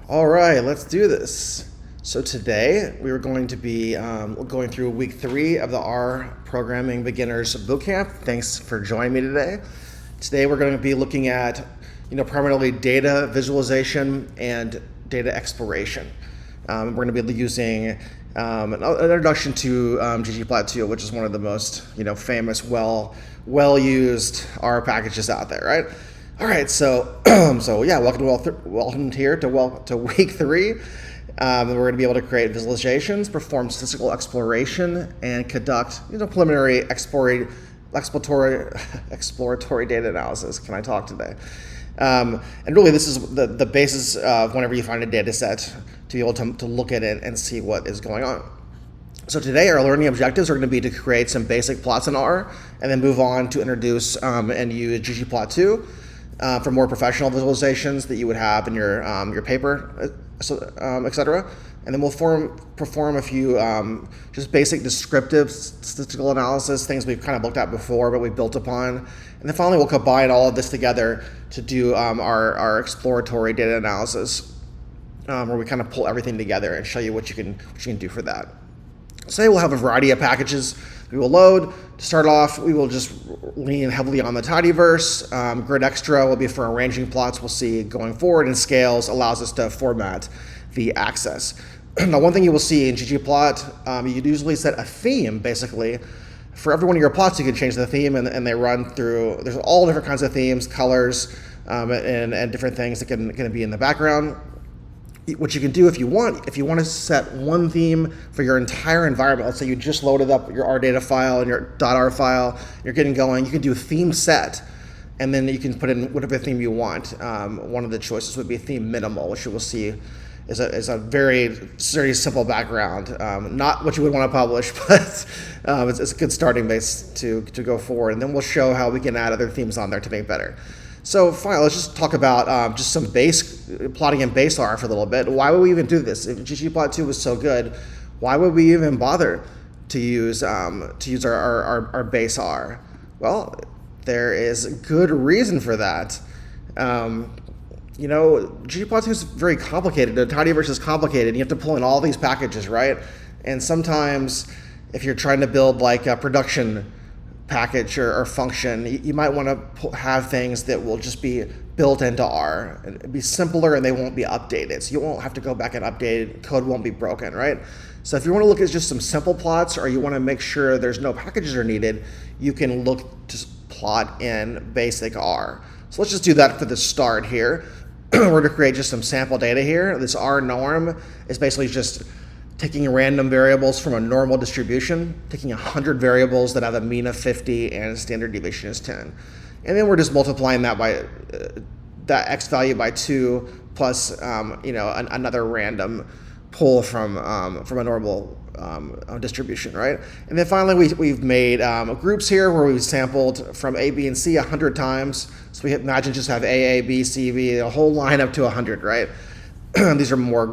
All right, let's do this. So today we are going to be going through week 3 of the R Programming Beginners Bootcamp. Thanks for joining me today. Today we're going to be looking at, primarily data visualization and data exploration. We're going to be using an introduction to ggplot2, which is one of the most famous, well-used R packages out there, right? All right, so welcome here to week 3. We're going to be able to create visualizations, perform statistical exploration, and conduct preliminary exploratory data analysis. Can I talk today? And really, this is the basis of whenever you find a data set to be able to look at it and see what is going on. So today our learning objectives are going to be to create some basic plots in R and then move on to introduce and use ggplot2 for more professional visualizations that you would have in your paper, etc. And then we'll perform a few just basic descriptive statistical analysis, things we've kind of looked at before but we've built upon. And then finally we'll combine all of this together to do our exploratory data analysis, where we kind of pull everything together and show you what you can do for that. Today we'll have a variety of packages we will load. To start off, we will just lean heavily on the tidyverse. Grid extra will be for arranging plots we'll see going forward, and scales allows us to format the axis. Now, one thing you will see in ggplot, you usually set a theme, basically. For every one of your plots, you can change the theme, and they run through, there's all different kinds of themes, colors, and different things that can be in the background. What you can do if you want to set one theme for your entire environment, let's say you just loaded up your R data file and your .r file, you're getting going, you can do a theme set, and then you can put in whatever theme you want. One of the choices would be theme minimal, which you will see is a very simple background. Not what you would want to publish, but it's a good starting base to go forward. And then we'll show how we can add other themes on there to make it better. So finally, let's just talk about just some plotting in base R for a little bit. Why would we even do this? If ggplot2 was so good, why would we even bother to use our base R? Well, there is good reason for that. ggplot2 is very complicated. The tidyverse is complicated. You have to pull in all these packages, right? And sometimes, if you're trying to build like a production package or function, you might want to have things that will just be built into R and be simpler, and they won't be updated. So you won't have to go back and update it. Code won't be broken, right? So if you want to look at just some simple plots, or you want to make sure there's no packages are needed, you can look to plot in basic R. So let's just do that for the start here. We're going to create just some sample data here. This R norm is basically just taking random variables from a normal distribution, taking 100 variables that have a mean of 50 and a standard deviation is 10. And then we're just multiplying that by that x value by 2 plus another random pull from a normal distribution, right? And then finally we've made groups here where we've sampled from A, B, and C 100 times. So we imagine just have A, B, C, B, a whole line up to 100, right? These are more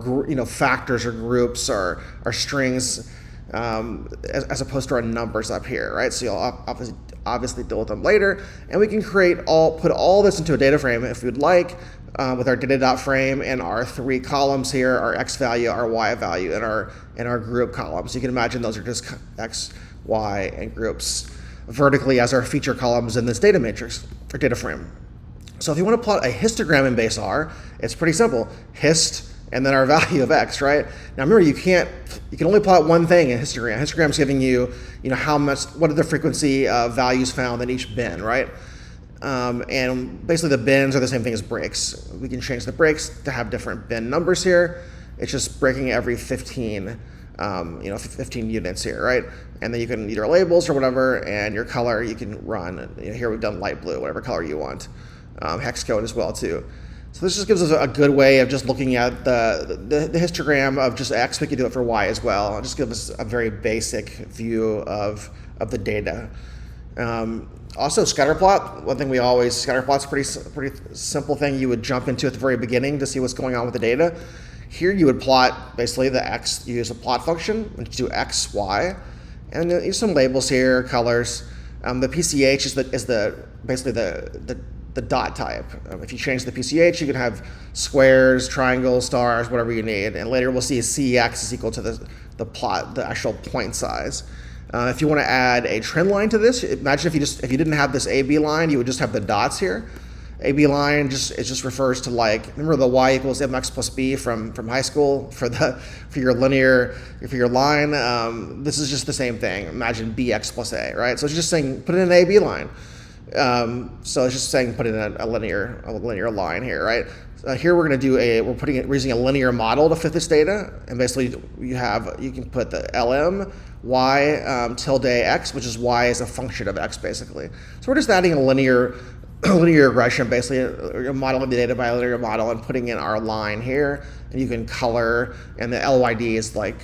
factors or groups or strings as opposed to our numbers up here, right? So you'll obviously deal with them later, and we can put all this into a data frame if we'd like, with our data.frame and our 3 columns here, our x value, our y value, and our group columns. You can imagine those are just x, y, and groups vertically as our feature columns in this data matrix or data frame. So if you want to plot a histogram in base R, it's pretty simple. Hist and then our value of x, right? Now remember, you can only plot one thing in histogram. Histogram's giving you, what are the frequency of values found in each bin, right? And basically the bins are the same thing as breaks. We can change the breaks to have different bin numbers here. It's just breaking every 15 units here, right? And then you can either labels or whatever, and your color you can run. Here we've done light blue, whatever color you want. Hex code as well too. So this just gives us a good way of just looking at the histogram of just x. We can do it for y as well. It'll just give us a very basic view of the data. Also, scatterplot. One thing scatterplot's a pretty simple thing you would jump into at the very beginning to see what's going on with the data. Here you would plot basically the x. You use a plot function and do x, y, and use some labels here, colors. The PCH is basically the the dot type. If you change the PCH, you can have squares, triangles, stars, whatever you need. And later we'll see CX is equal to the plot, the actual point size. If you want to add a trend line to this, imagine if you didn't have this AB line, you would just have the dots here. AB line just refers to, like, remember the y equals mx plus b from high school for your line. This is just the same thing. Imagine bx plus a, right? So it's just saying put in an AB line. So it's just saying put in a linear line here, right? Here we're using a linear model to fit this data, and basically you can put the LM y tilde x, which is y as a function of x basically. So we're just adding a linear regression, basically a modeling the data by a linear model and putting in our line here, and you can color, and the LYD is like,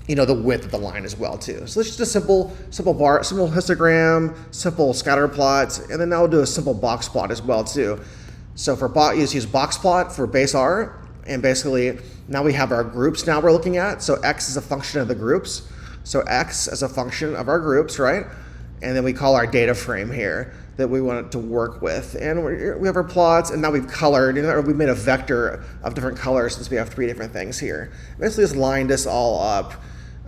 the width of the line as well too. So it's just a simple histogram, simple scatter plots, and then now we'll do a simple box plot as well too. So for you just use box plot for base R, and basically now we have our groups now we're looking at. So X is a function of the groups. So X as a function of our groups, right? And then we call our data frame here that we want it to work with. And we have our plots, and now we've colored, or we made a vector of different colors since we have 3 different things here. Basically just lined this all up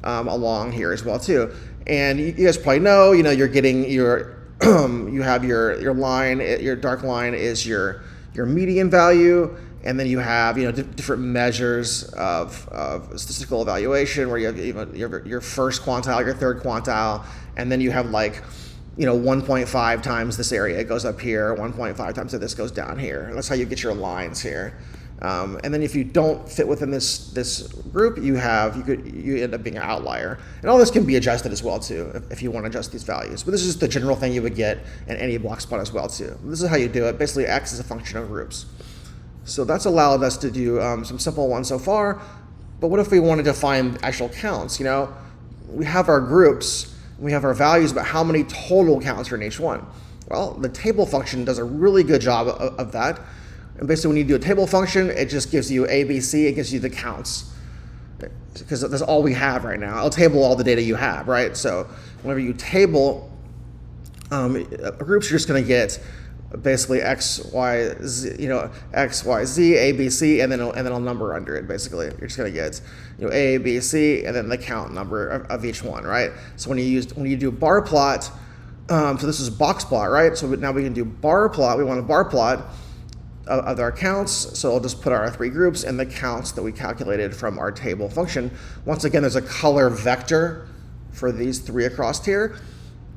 along here as well too. And you guys probably know, you're getting your, you have your line, your dark line is your median value, and then you have different measures of statistical evaluation where you have your first quantile, your third quantile, and then you have 1.5 times this area goes up here, 1.5 times this goes down here. And that's how you get your lines here. And then if you don't fit within this group, you end up being an outlier. And all this can be adjusted as well too, if you want to adjust these values. But this is just the general thing you would get in any box plot as well too. This is how you do it. Basically, X is a function of groups. So that's allowed us to do some simple ones so far. But what if we wanted to find actual counts? We have our groups, we have our values, but how many total counts are in each one? Well, the table function does a really good job of that. And basically when you do a table function, it just gives you ABC, it gives you the counts. Because that's all we have right now. It'll table all the data you have, right? So whenever you table groups, you're just going to get basically X, Y, Z, X, Y, Z, A, B, C, and then a number under it. Basically, you're just going to get A, B, C, and then the count number of each one, right? So when you do bar plot, so this is box plot, right? So now we can do bar plot. We want a bar plot of our counts, so I'll just put our 3 groups and the counts that we calculated from our table function. Once again, there's a color vector for these 3 across here,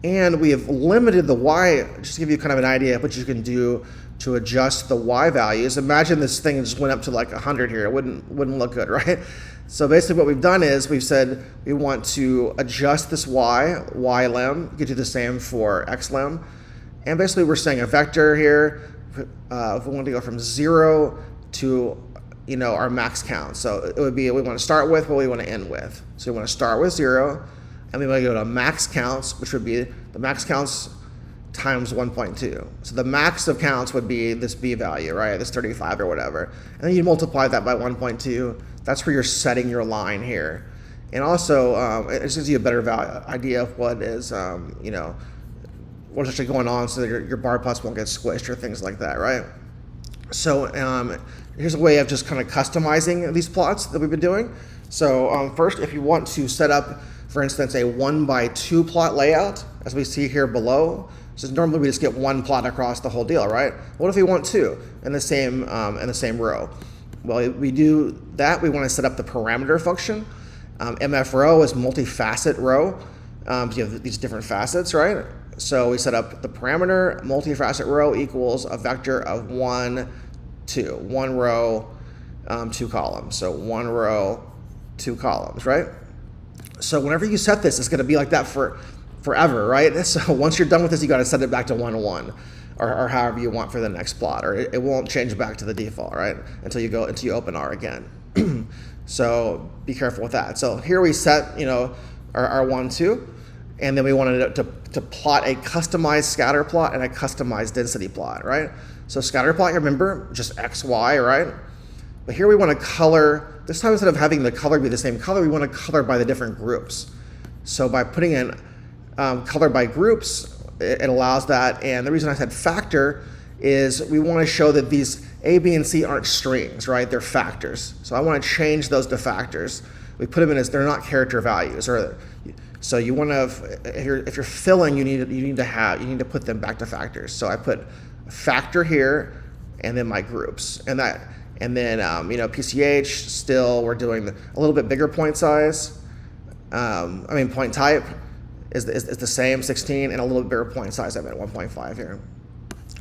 and we have limited the Y, just to give you kind of an idea of what you can do to adjust the Y values. Imagine this thing just went up to 100 here. It wouldn't look good, right? So basically what we've done is we've said we want to adjust this Y lem, you could do the same for X lem, and basically we're saying a vector here. If we want to go from 0 to our max count, so it would be we want to start with what we want to end with. So we want to start with 0, and we want to go to max counts, which would be the max counts times 1.2. So the max of counts would be this B value, right? This 35 or whatever, and then you multiply that by 1.2. That's where you're setting your line here, and also it just gives you a better idea of what is what's actually going on, so that your bar plots won't get squished or things like that, right? So here's a way of just kind of customizing these plots that we've been doing. So first, if you want to set up, for instance, a 1x2 plot layout, as we see here below, so normally we just get 1 plot across the whole deal, right? What if we want 2 in the same row? Well, we do that. We want to set up the parameter function. MF row is multi-facet row. So you have these different facets, right? So we set up the parameter multi-facet row equals a vector of 1, 2, 1 row, 2 columns. So 1 row, 2 columns, right? So whenever you set this, it's going to be like that forever, right? So once you're done with this, you got to set it back to 1, 1, or however you want for the next plot, or it won't change back to the default, right? Until you open R again. So be careful with that. So here we set our 1, 2. And then we wanted to plot a customized scatter plot and a customized density plot, right? So scatter plot, remember, just X, Y, right? But here we want to color, this time instead of having the color be the same color, we want to color by the different groups. So by putting in color by groups, it allows that. And the reason I said factor is we want to show that these A, B, and C aren't strings, right? They're factors. So I want to change those to factors. We put them in as they're not character values. So you want to, if you're filling, you need to put them back to factors. So I put a factor here, and then my groups, and then PCH. Still, we're doing a little bit bigger point size. Point type is the same, 16, and a little bit bigger point size. I'm at 1.5 here.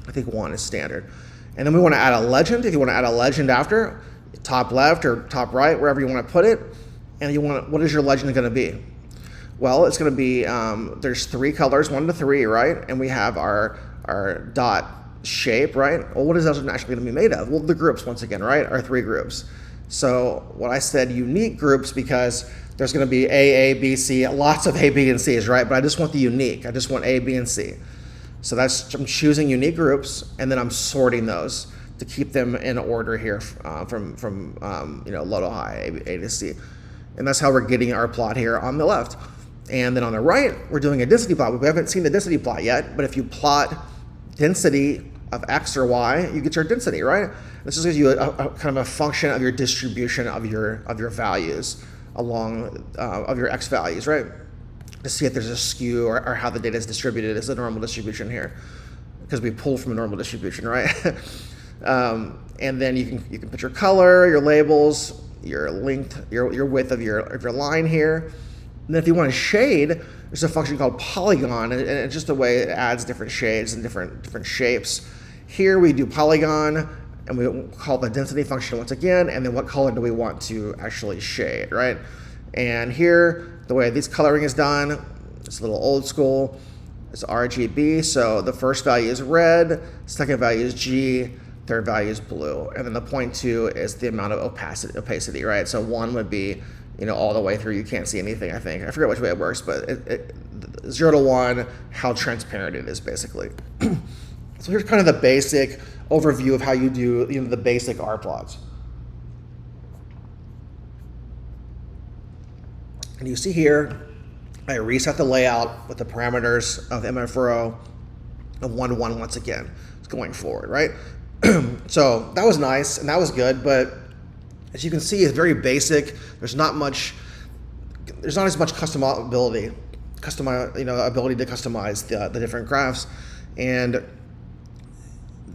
I think 1 is standard. And then we want to add a legend. If you want to add a legend after, top left or top right, wherever you want to put it, and what is your legend going to be? Well, it's going to be, there's 3 colors, 1 to 3, right? And we have our dot shape, right? Well, what is that actually going to be made of? Well, the groups, once again, right? Our 3 groups. So what I said unique groups, because there's going to be A, B, C, lots of A, B, and C's, right? But I just want the unique. I just want A, B, and C. So I'm choosing unique groups, and then I'm sorting those to keep them in order here from low to high, A to C. And that's how we're getting our plot here on the left. And then on the right, we're doing a density plot. We haven't seen the density plot yet, but if you plot density of X or Y, you get your density, right? This just gives you a kind of a function of your distribution of your values along of your X values, right? To see if there's a skew or how the data is distributed as a normal distribution here, because we pull from a normal distribution, right? And then you can put your color, your labels, your length, your width of your line here. And then if you want to shade, there's a function called polygon, and it's just a way it adds different shades and different shapes. Here we do polygon, and we call the density function once again, and then what color do we want to actually shade, right? And here, the way this coloring is done, it's a little old school. It's RGB, so the first value is red, second value is G, third value is blue, and then the 0.2 is the amount of opacity, right? So 1 would be, all the way through, you can't see anything, I think. I forget which way it works, but 0 to 1, how transparent it is, basically. So here's kind of the basic overview of how you do the basic R plots. And you see here, I reset the layout with the parameters of MFRO of 1 to 1 once again. It's going forward, right? So that was nice and that was good, but as you can see, it's very basic. There's not as much customizability, ability to customize the different graphs. And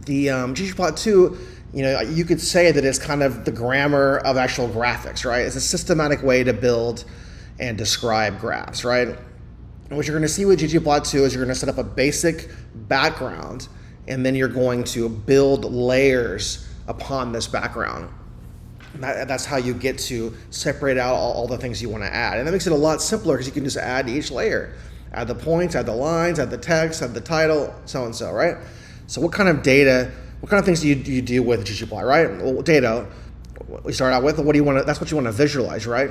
the ggplot2, you could say that it's kind of the grammar of actual graphics, right? It's a systematic way to build and describe graphs, right? And what you're going to see with ggplot2 is you're going to set up a basic background, and then you're going to build layers upon this background. That's how you get to separate out all the things you want to add. And that makes it a lot simpler because you can just add each layer. Add the points, add the lines, add the text, add the title, so and so, right? So what kind of things do you do with ggplot, right? Well, data, we start out with, that's what you want to visualize, right?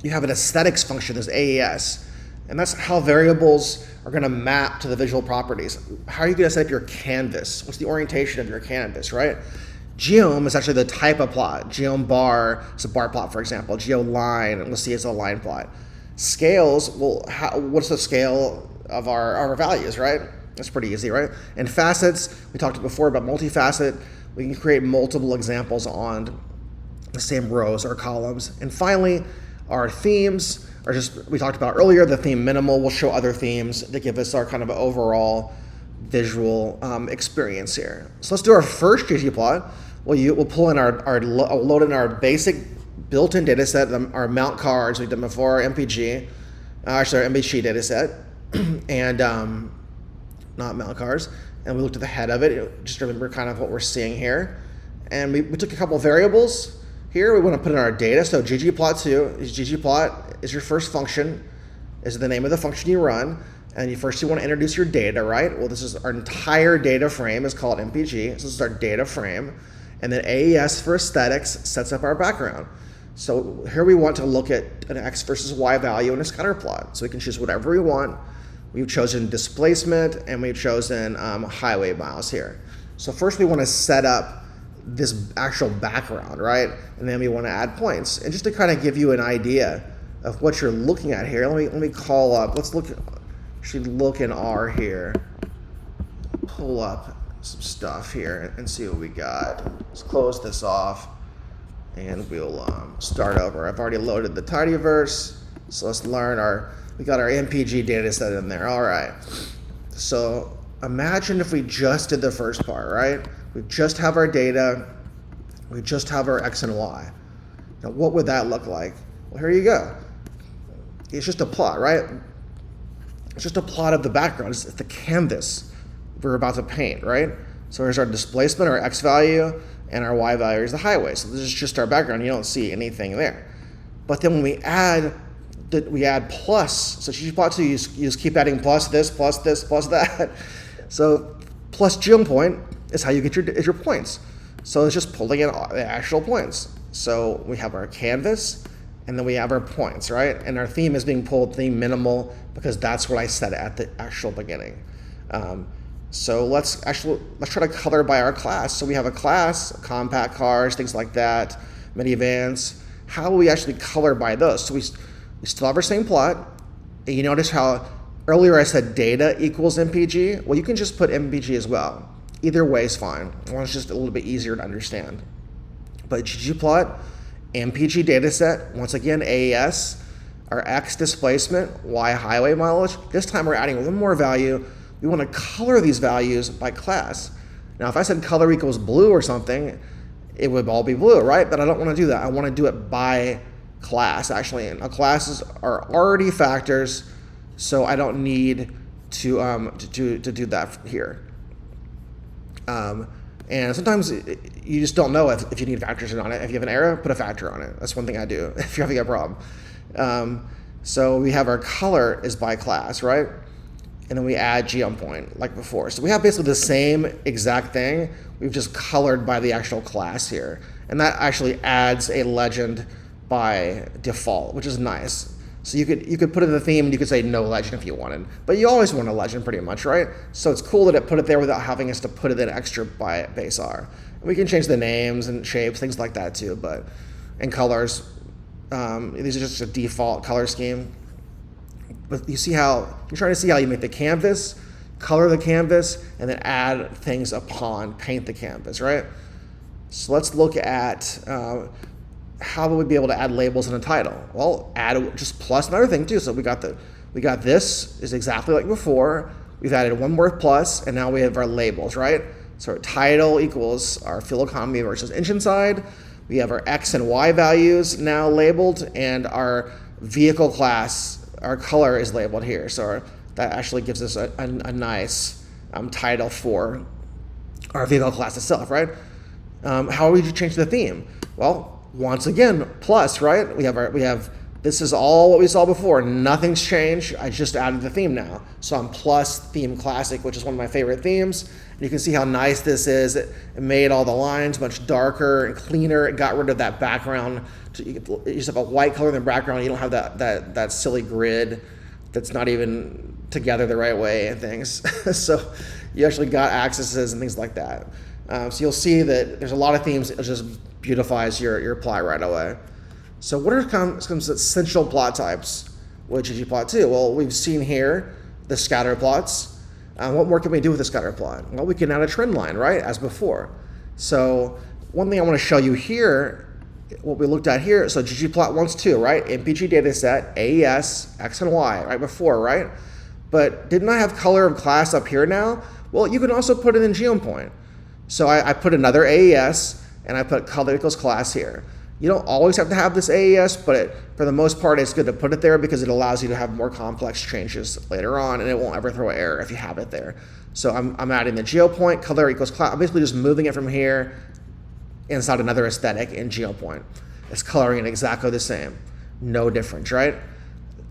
You have an aesthetics function, there's AES, and that's how variables are going to map to the visual properties. How are you going to set up your canvas? What's the orientation of your canvas, right? Geom is actually the type of plot. Geom bar is a bar plot, for example. Geo line, and let's see, it's a line plot. Scales, well, what's the scale of our values, right? That's pretty easy, right? And facets, we talked before about multifacet. We can create multiple examples on the same rows or columns. And finally, our themes are we talked about earlier, the theme minimal will show other themes that give us our kind of overall visual experience here. So let's do our first ggplot. We'll pull in load in our basic built-in data set, our mount cards we've done before, MPG, actually our MPG data set, and not mount cards. And we looked at the head of it, just remember kind of what we're seeing here. And we took a couple variables. Here we want to put in our data, so ggplot2 ggplot is your first function, is the name of the function you run, and you want to introduce your data, right? Well, this is our entire data frame is called MPG, so this is our data frame, and then AES for aesthetics sets up our background. So here we want to look at an X versus Y value in a scatter plot, so we can choose whatever we want. We've chosen displacement, and we've chosen highway miles here. So first we want to set up this actual background, right? And then we want to add points. And just to kind of give you an idea of what you're looking at here, let me call up, look in R here, pull up some stuff here and see what we got. Let's close this off and we'll start over. I've already loaded the tidyverse, so let's learn we got our MPG data set in there. All right, so imagine if we just did the first part, right? We just have our data, we just have our X and Y. Now what would that look like? Well, here you go. It's just a plot, right? It's just a plot of the background. It's the canvas we're about to paint, right? So here's our displacement, our X value, and our Y value is the highway. So this is just our background. You don't see anything there. But then when we add plus. So ggplot2, you just keep adding plus this, plus that. So plus geopoint is how you get your points. So it's just pulling in the actual points. So we have our canvas, and then we have our points, right? And our theme is being pulled theme minimal because that's what I set at the actual beginning. So let's try to color by our class. So we have a class, compact cars, things like that, minivans. How will we actually color by those? So we still have our same plot. And you notice how earlier I said data equals MPG? Well, you can just put MPG as well. Either way is fine. It's just a little bit easier to understand. But ggplot, MPG dataset, once again, AES, our X displacement, Y highway mileage. This time we're adding one more value. We want to color these values by class. Now, if I said color equals blue or something, it would all be blue, right? But I don't want to do that. I want to do it by class, actually. And classes are already factors, so I don't need to do that here. And sometimes you just don't know if you need factors on it. If you have an error, put a factor on it. That's one thing I do if you're having a problem. So we have our color is by class, right? And then we add geopoint like before. So we have basically the same exact thing. We've just colored by the actual class here. And that actually adds a legend by default, which is nice. So you could put in the theme and you could say no legend if you wanted. But you always want a legend pretty much, right? So it's cool that it put it there without having us to put it in extra by base R. And we can change the names and shapes, things like that too, and colors. These are just a default color scheme. But you're trying to see how you make the canvas, color the canvas, and then add things upon, paint the canvas, right? So let's look at how would we be able to add labels in a title? Well, add just plus another thing too. So we got this is exactly like before. We've added one more plus, and now we have our labels, right? So our title equals our fuel economy versus engine side. We have our X and Y values now labeled, and our vehicle class, our color is labeled here. So that actually gives us a nice title for our vehicle class itself, right? How would you change the theme? Well, once again, plus, right? We have this is all what we saw before. Nothing's changed. I just added the theme now. So I'm plus theme classic, which is one of my favorite themes. And you can see how nice this is. It made all the lines much darker and cleaner. It got rid of that background. You just have a white color in the background. You don't have that silly grid that's not even together the right way and things. So you actually got axes and things like that. So you'll see that there's a lot of themes. It just beautifies your plot right away. So what are some essential plot types with ggplot2? Well, we've seen here the scatter plots. What more can we do with the scatter plot? Well, we can add a trend line, right, as before. So one thing I want to show you here, what we looked at here, so ggplot wants two, right? MPG dataset, AES, X and Y, right before, right? But didn't I have color of class up here now? Well, you can also put it in geopoint. So I put another AES, and I put color equals class here. You don't always have to have this AES, but for the most part, it's good to put it there because it allows you to have more complex changes later on, and it won't ever throw an error if you have it there. So I'm adding the geopoint, color equals class. I'm basically just moving it from here inside another aesthetic in geopoint. It's coloring it exactly the same. No difference, right?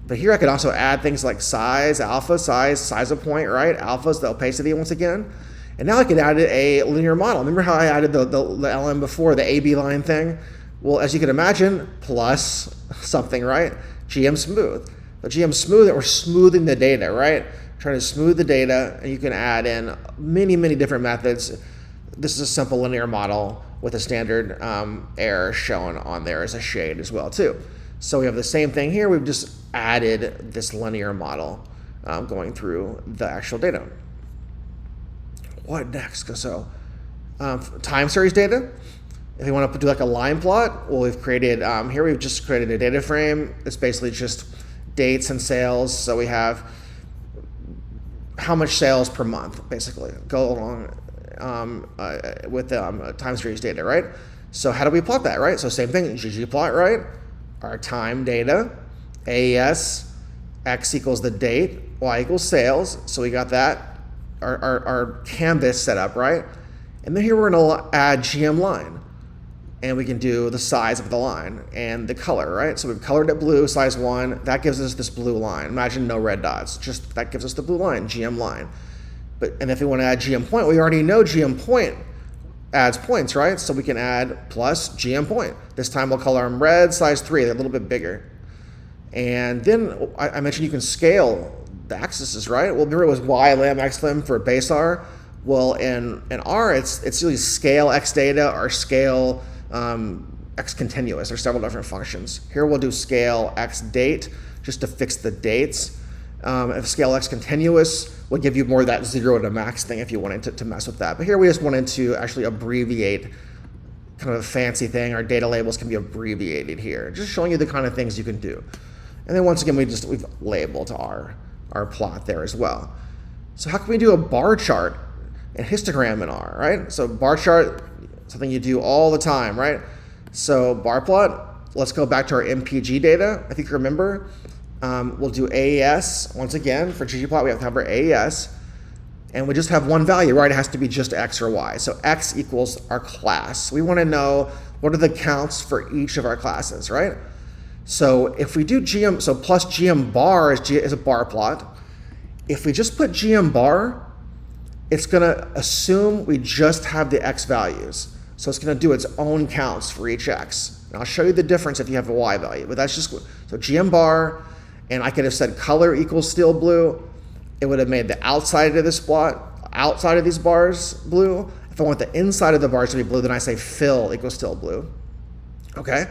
But here I could also add things like size, alpha, size of point, right? Alpha is the opacity once again. And now I can add a linear model. Remember how I added the LM before, the AB line thing? Well, as you can imagine, plus something, right? GM smooth. The GM smooth, we're smoothing the data, right? Trying to smooth the data, and you can add in many, many different methods. This is a simple linear model with a standard error shown on there as a shade as well, too. So we have the same thing here. We've just added this linear model going through the actual data. what next? So time series data. If you want to do like a line plot, well, we've created, here we've just created a data frame. It's basically just dates and sales. So we have how much sales per month, basically, go along with time series data, right? So how do we plot that, right? So same thing, ggplot, right? Our time data, AES, X equals the date, Y equals sales. So we got that, our canvas set up, right? And then here we're gonna add GM line. And we can do the size of the line and the color, right? So we've colored it blue, size 1. That gives us this blue line. Imagine no red dots. Just that gives us the blue line, GM line. And if we want to add GM point, we already know GM point adds points, right? So we can add plus GM point. This time we'll color them red, size 3. They're a little bit bigger. And then I mentioned you can scale the axes, right? Well, remember it was Y lim, X lim for base R. Well, in R, it's usually scale X data or scale X continuous. There's several different functions. Here we'll do scale X date just to fix the dates. If scale X continuous will give you more of that 0 to max thing if you wanted to mess with that. But here we just wanted to actually abbreviate, kind of a fancy thing. Our data labels can be abbreviated here, just showing you the kind of things you can do. And then once again, we've labeled our plot there as well. So how can we do a bar chart and histogram in R, right? So bar chart, something you do all the time, right? So bar plot, let's go back to our MPG data. I think you remember, we'll do AES. Once again, for ggplot, we have to have our AES. And we just have one value, right? It has to be just X or Y. So X equals our class. We want to know what are the counts for each of our classes, right? So if we do GM, so plus GM bar is a bar plot. If we just put GM bar, it's going to assume we just have the X values. So it's going to do its own counts for each X. And I'll show you the difference if you have a Y value, but that's just, so GM bar, and I could have said color equals steel blue. It would have made the outside of this plot, outside of these bars blue. If I want the inside of the bars to be blue, then I say fill equals steel blue. Okay?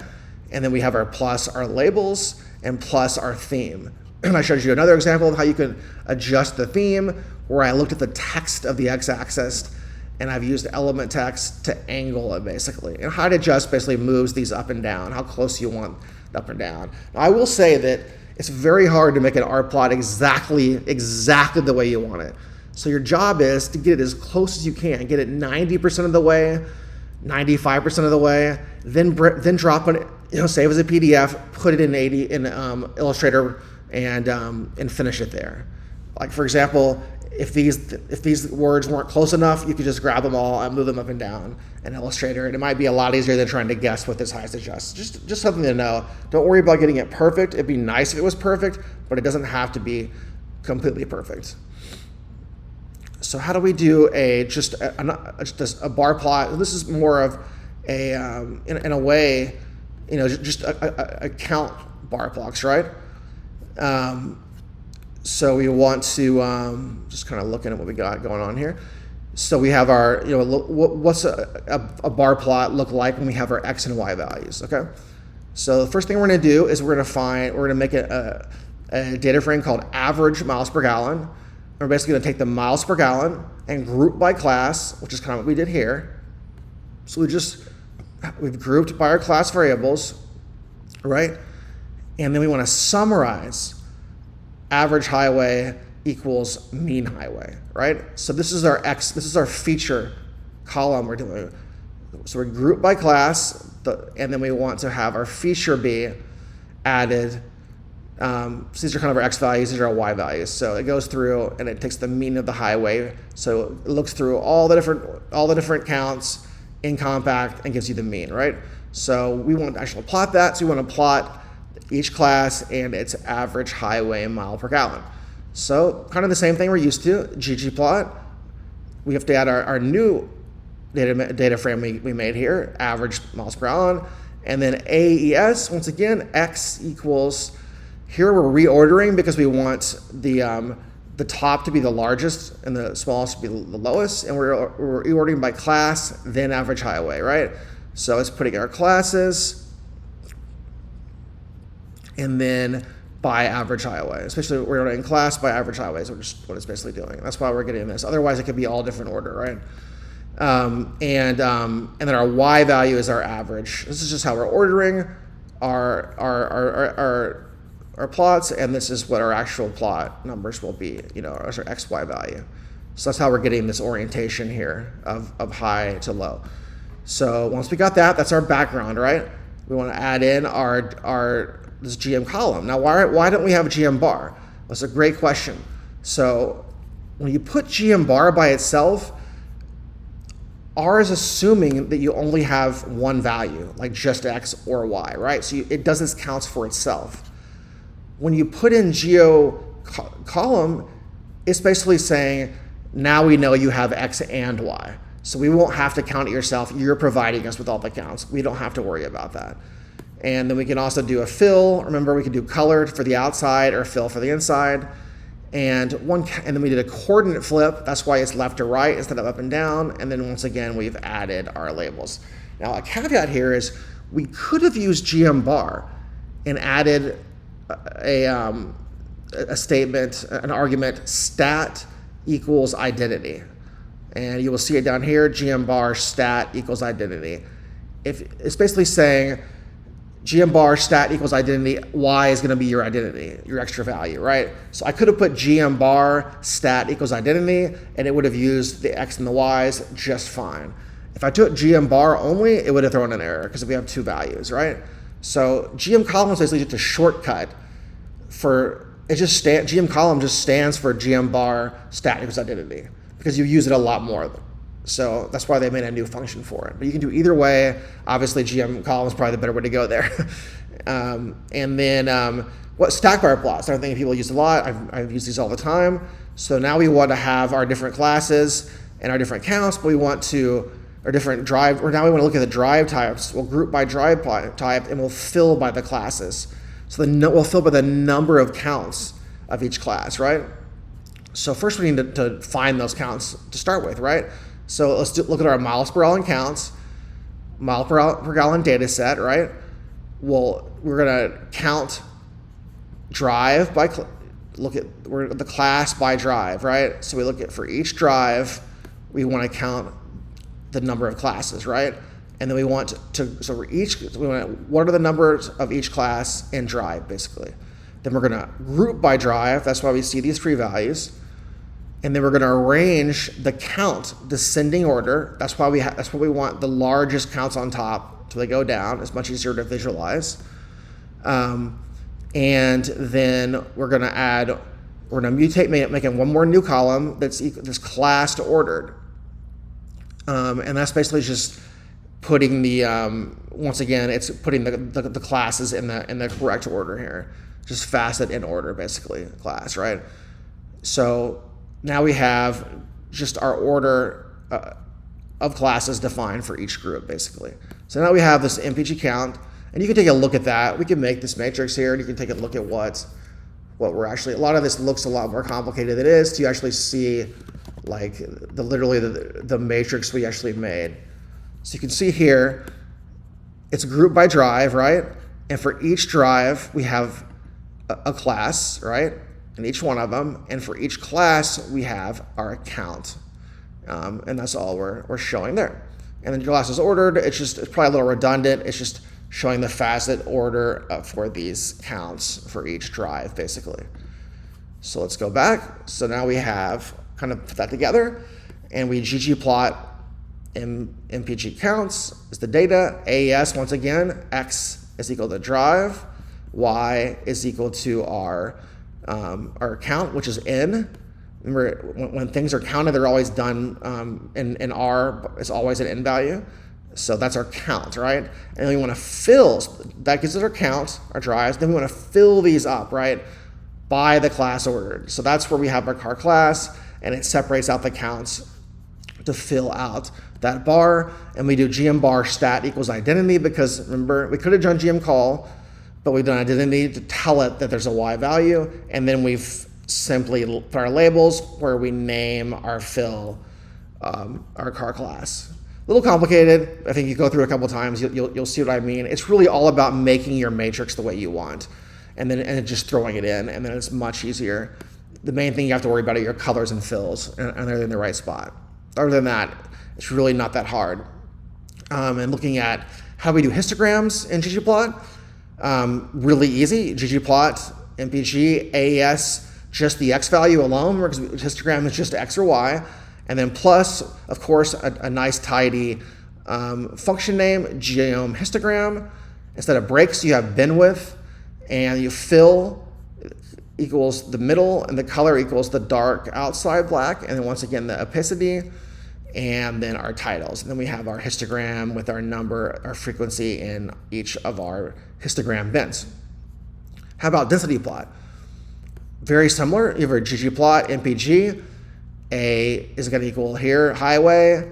And then we have our plus our labels and plus our theme. And I showed you another example of how you can adjust the theme, where I looked at the text of the x-axis and I've used element text to angle it basically. And height adjust basically moves these up and down, how close you want up and down. Now, I will say that it's very hard to make an R plot exactly the way you want it. So your job is to get it as close as you can, get it 90% of the way, 95% of the way, then drop it, save as a PDF, put it in Illustrator, and finish it there. Like for example, if these words weren't close enough, you could just grab them all and move them up and down in Illustrator, and it might be a lot easier than trying to guess what this highest adjust. Just something to know. Don't worry about getting it perfect. It'd be nice if it was perfect, but it doesn't have to be completely perfect. So how do we do just a bar plot? This is more of a in a way, just a count bar blocks, right? So we want to just kind of looking at what we got going on here. So we have our, what's a bar plot look like when we have our X and Y values, okay? So the first thing we're gonna do is we're gonna make a data frame called average miles per gallon. We're basically gonna take the miles per gallon and group by class, which is kind of what we did here. So we've grouped by our class variables, right? And then we wanna summarize average highway equals mean highway, right? So this is our feature column we're doing. So we're grouped by class, and then we want to have our feature be added. So these are kind of our X values, these are our Y values. So it goes through and it takes the mean of the highway. So it looks through all the different counts in compact and gives you the mean, right? So we want to actually plot that. So we want to plot each class and its average highway mile per gallon. So kind of the same thing we're used to, ggplot. We have to add our new data frame we made here, average miles per gallon, and then AES, once again, X equals, here we're reordering because we want the top to be the largest and the smallest to be the lowest, and we're reordering by class, then average highway, right? So it's putting our classes, and then by average highway, especially we're in class by average highways, which is what it's basically doing. That's why we're getting this. Otherwise, it could be all different order, right? And then our y value is our average. This is just how we're ordering our plots, and this is what our actual plot numbers will be, as our x, y value. So that's how we're getting this orientation here of high to low. So once we got that, that's our background, right? We want to add in this GM column. Now, why don't we have a GM bar? That's a great question. So when you put GM bar by itself, R is assuming that you only have one value, like just X or Y, right? So it does this counts for itself. When you put in geo column, it's basically saying, now we know you have X and Y. So we won't have to count it yourself. You're providing us with all the counts. We don't have to worry about that. And then we can also do a fill. Remember, we can do colored for the outside or fill for the inside. And then we did a coordinate flip. That's why it's left to right instead of up and down. And then once again, we've added our labels. Now, a caveat here is we could have used GM bar and added a statement, an argument, stat equals identity. And you will see it down here, GM bar stat equals identity. It's basically saying GM bar stat equals identity, Y is going to be your identity, your extra value, right? So I could have put GM bar stat equals identity, and it would have used the X and the Y's just fine. If I took GM bar only, it would have thrown an error because we have two values, right? So GM column is basically just a shortcut for, GM column just stands for GM bar stat equals identity because you use it a lot more. So that's why they made a new function for it. But you can do either way. Obviously, GM column is probably the better way to go there. And then what stack bar plots? I think people use a lot. I've used these all the time. So now we want to have our different classes and our different counts, but we want to, our different drive, or now we want to look at the drive types. We'll group by drive type and we'll fill by the classes. So we'll fill by the number of counts of each class, right? So first we need to find those counts to start with, right? So let's look at our miles per gallon counts, mile per gallon data set, right? Well, we're gonna count drive by, we're the class by drive, right? So we look at for each drive, we wanna count the number of classes, right? And then we want what are the numbers of each class in drive, basically. Then we're gonna group by drive, that's why we see these three values. And then we're going to arrange the count descending order. That's why we want the largest counts on top so they go down. It's much easier to visualize. And then we're going to mutate, making one more new column that's class to ordered. And that's basically just putting the once again, it's putting the classes in the correct order here. Just facet in order, basically, class, right? So now we have just our order of classes defined for each group, basically. So now we have this MPG count, and you can take a look at that. We can make this matrix here, and you can take a look at what we're actually, a lot of this looks a lot more complicated than it is to actually see like literally the matrix we actually made. So you can see here, it's grouped by drive, right? And for each drive, we have a class, right? In each one of them, and for each class we have our account, and that's all we're showing there. And then your class is ordered. It's probably a little redundant. It's just showing the facet order for these counts for each drive, basically. So let's go back. So now we have kind of put that together, and we ggplot MPG counts is the data. AES, once again, X is equal to drive, Y is equal to our count, which is N. Remember, when things are counted, they're always done in R, it's always an N value. So that's our count, right? And then we want to fill, that gives us our count, our drives. Then we want to fill these up, right, by the class ordered. So that's where we have our car class, and it separates out the counts to fill out that bar. And we do GM bar stat equals identity because, remember, we could have done GM call, but we've done identity to tell it that there's a Y value, and then we've simply put our labels where we name our fill, our car class. A little complicated. I think you go through a couple times, you'll see what I mean. It's really all about making your matrix the way you want. and just throwing it in, and then it's much easier. The main thing you have to worry about are your colors and fills, and they're in the right spot. Other than that, it's really not that hard. And looking at how we do histograms in ggplot, really easy. ggplot, MPG, AES, just the X value alone, because histogram is just X or Y. And then plus, of course, a nice tidy function name, geom histogram. Instead of breaks, you have bin width, and you fill equals the middle, and the color equals the dark outside black, and then once again the opacity, and then our titles. And then we have our histogram with our number, our frequency in each of our histogram bins. How about density plot? Very similar. You have our ggplot, MPG. A is going to equal here, highway.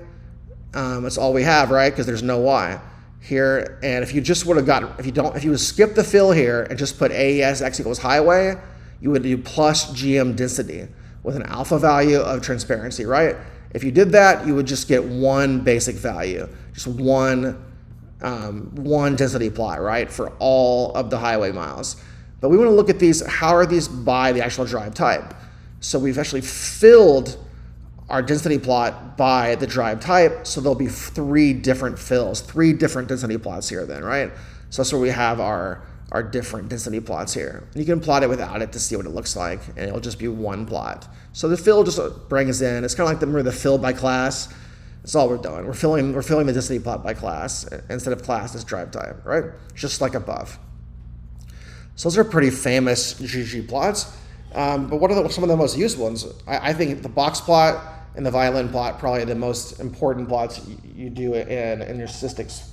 That's all we have, right? Because there's no Y here. And if you just would have got, if you would skip the fill here and just put AES X equals highway, you would do plus GM density with an alpha value of transparency, right? If you did that, you would just get one basic value, just one density plot, right, for all of the highway miles. But we want to look at these, how are these by the actual drive type? So we've actually filled our density plot by the drive type, so there'll be 3 different fills, 3 different density plots here then, right? So that's where we have our different density plots here. You can plot it without it to see what it looks like, and it'll just be one plot. So the fill just brings in, it's kind of like the fill by class. That's all we're doing. We're filling the density plot by class. Instead of class, it's drive type, right? Just like above. So those are pretty famous GG plots. But what are some of the most used ones? I think the box plot and the violin plot probably the most important plots you do in your statistics.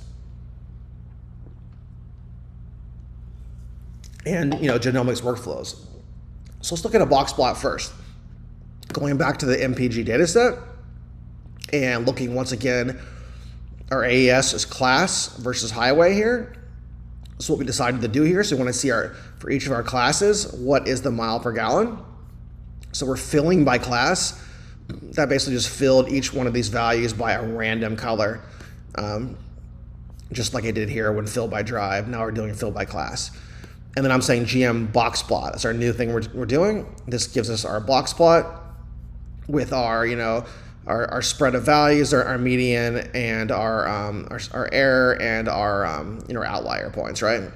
And genomics workflows. So let's look at a box plot first. Going back to the MPG dataset and looking once again, our AES is class versus highway here. That's what we decided to do here. So we want to see for each of our classes, what is the mile per gallon? So we're filling by class. That basically just filled each one of these values by a random color, just like I did here when filled by drive. Now we're doing fill by class. And then I'm saying GM box plot. That's our new thing we're doing. This gives us our box plot with our our spread of values, our median, and our error, and our outlier points, right?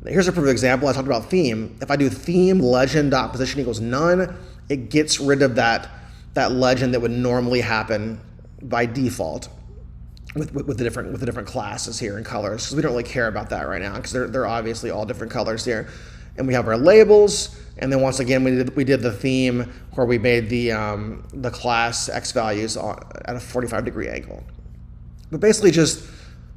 Here's a perfect example. I talked about theme. If I do theme legend.position equals none, it gets rid of that legend that would normally happen by default with the different classes here and colors, because we don't really care about that right now because they're obviously all different colors here. And we have our labels, and then once again we did the theme where we made the class X values at a 45-degree angle. But basically just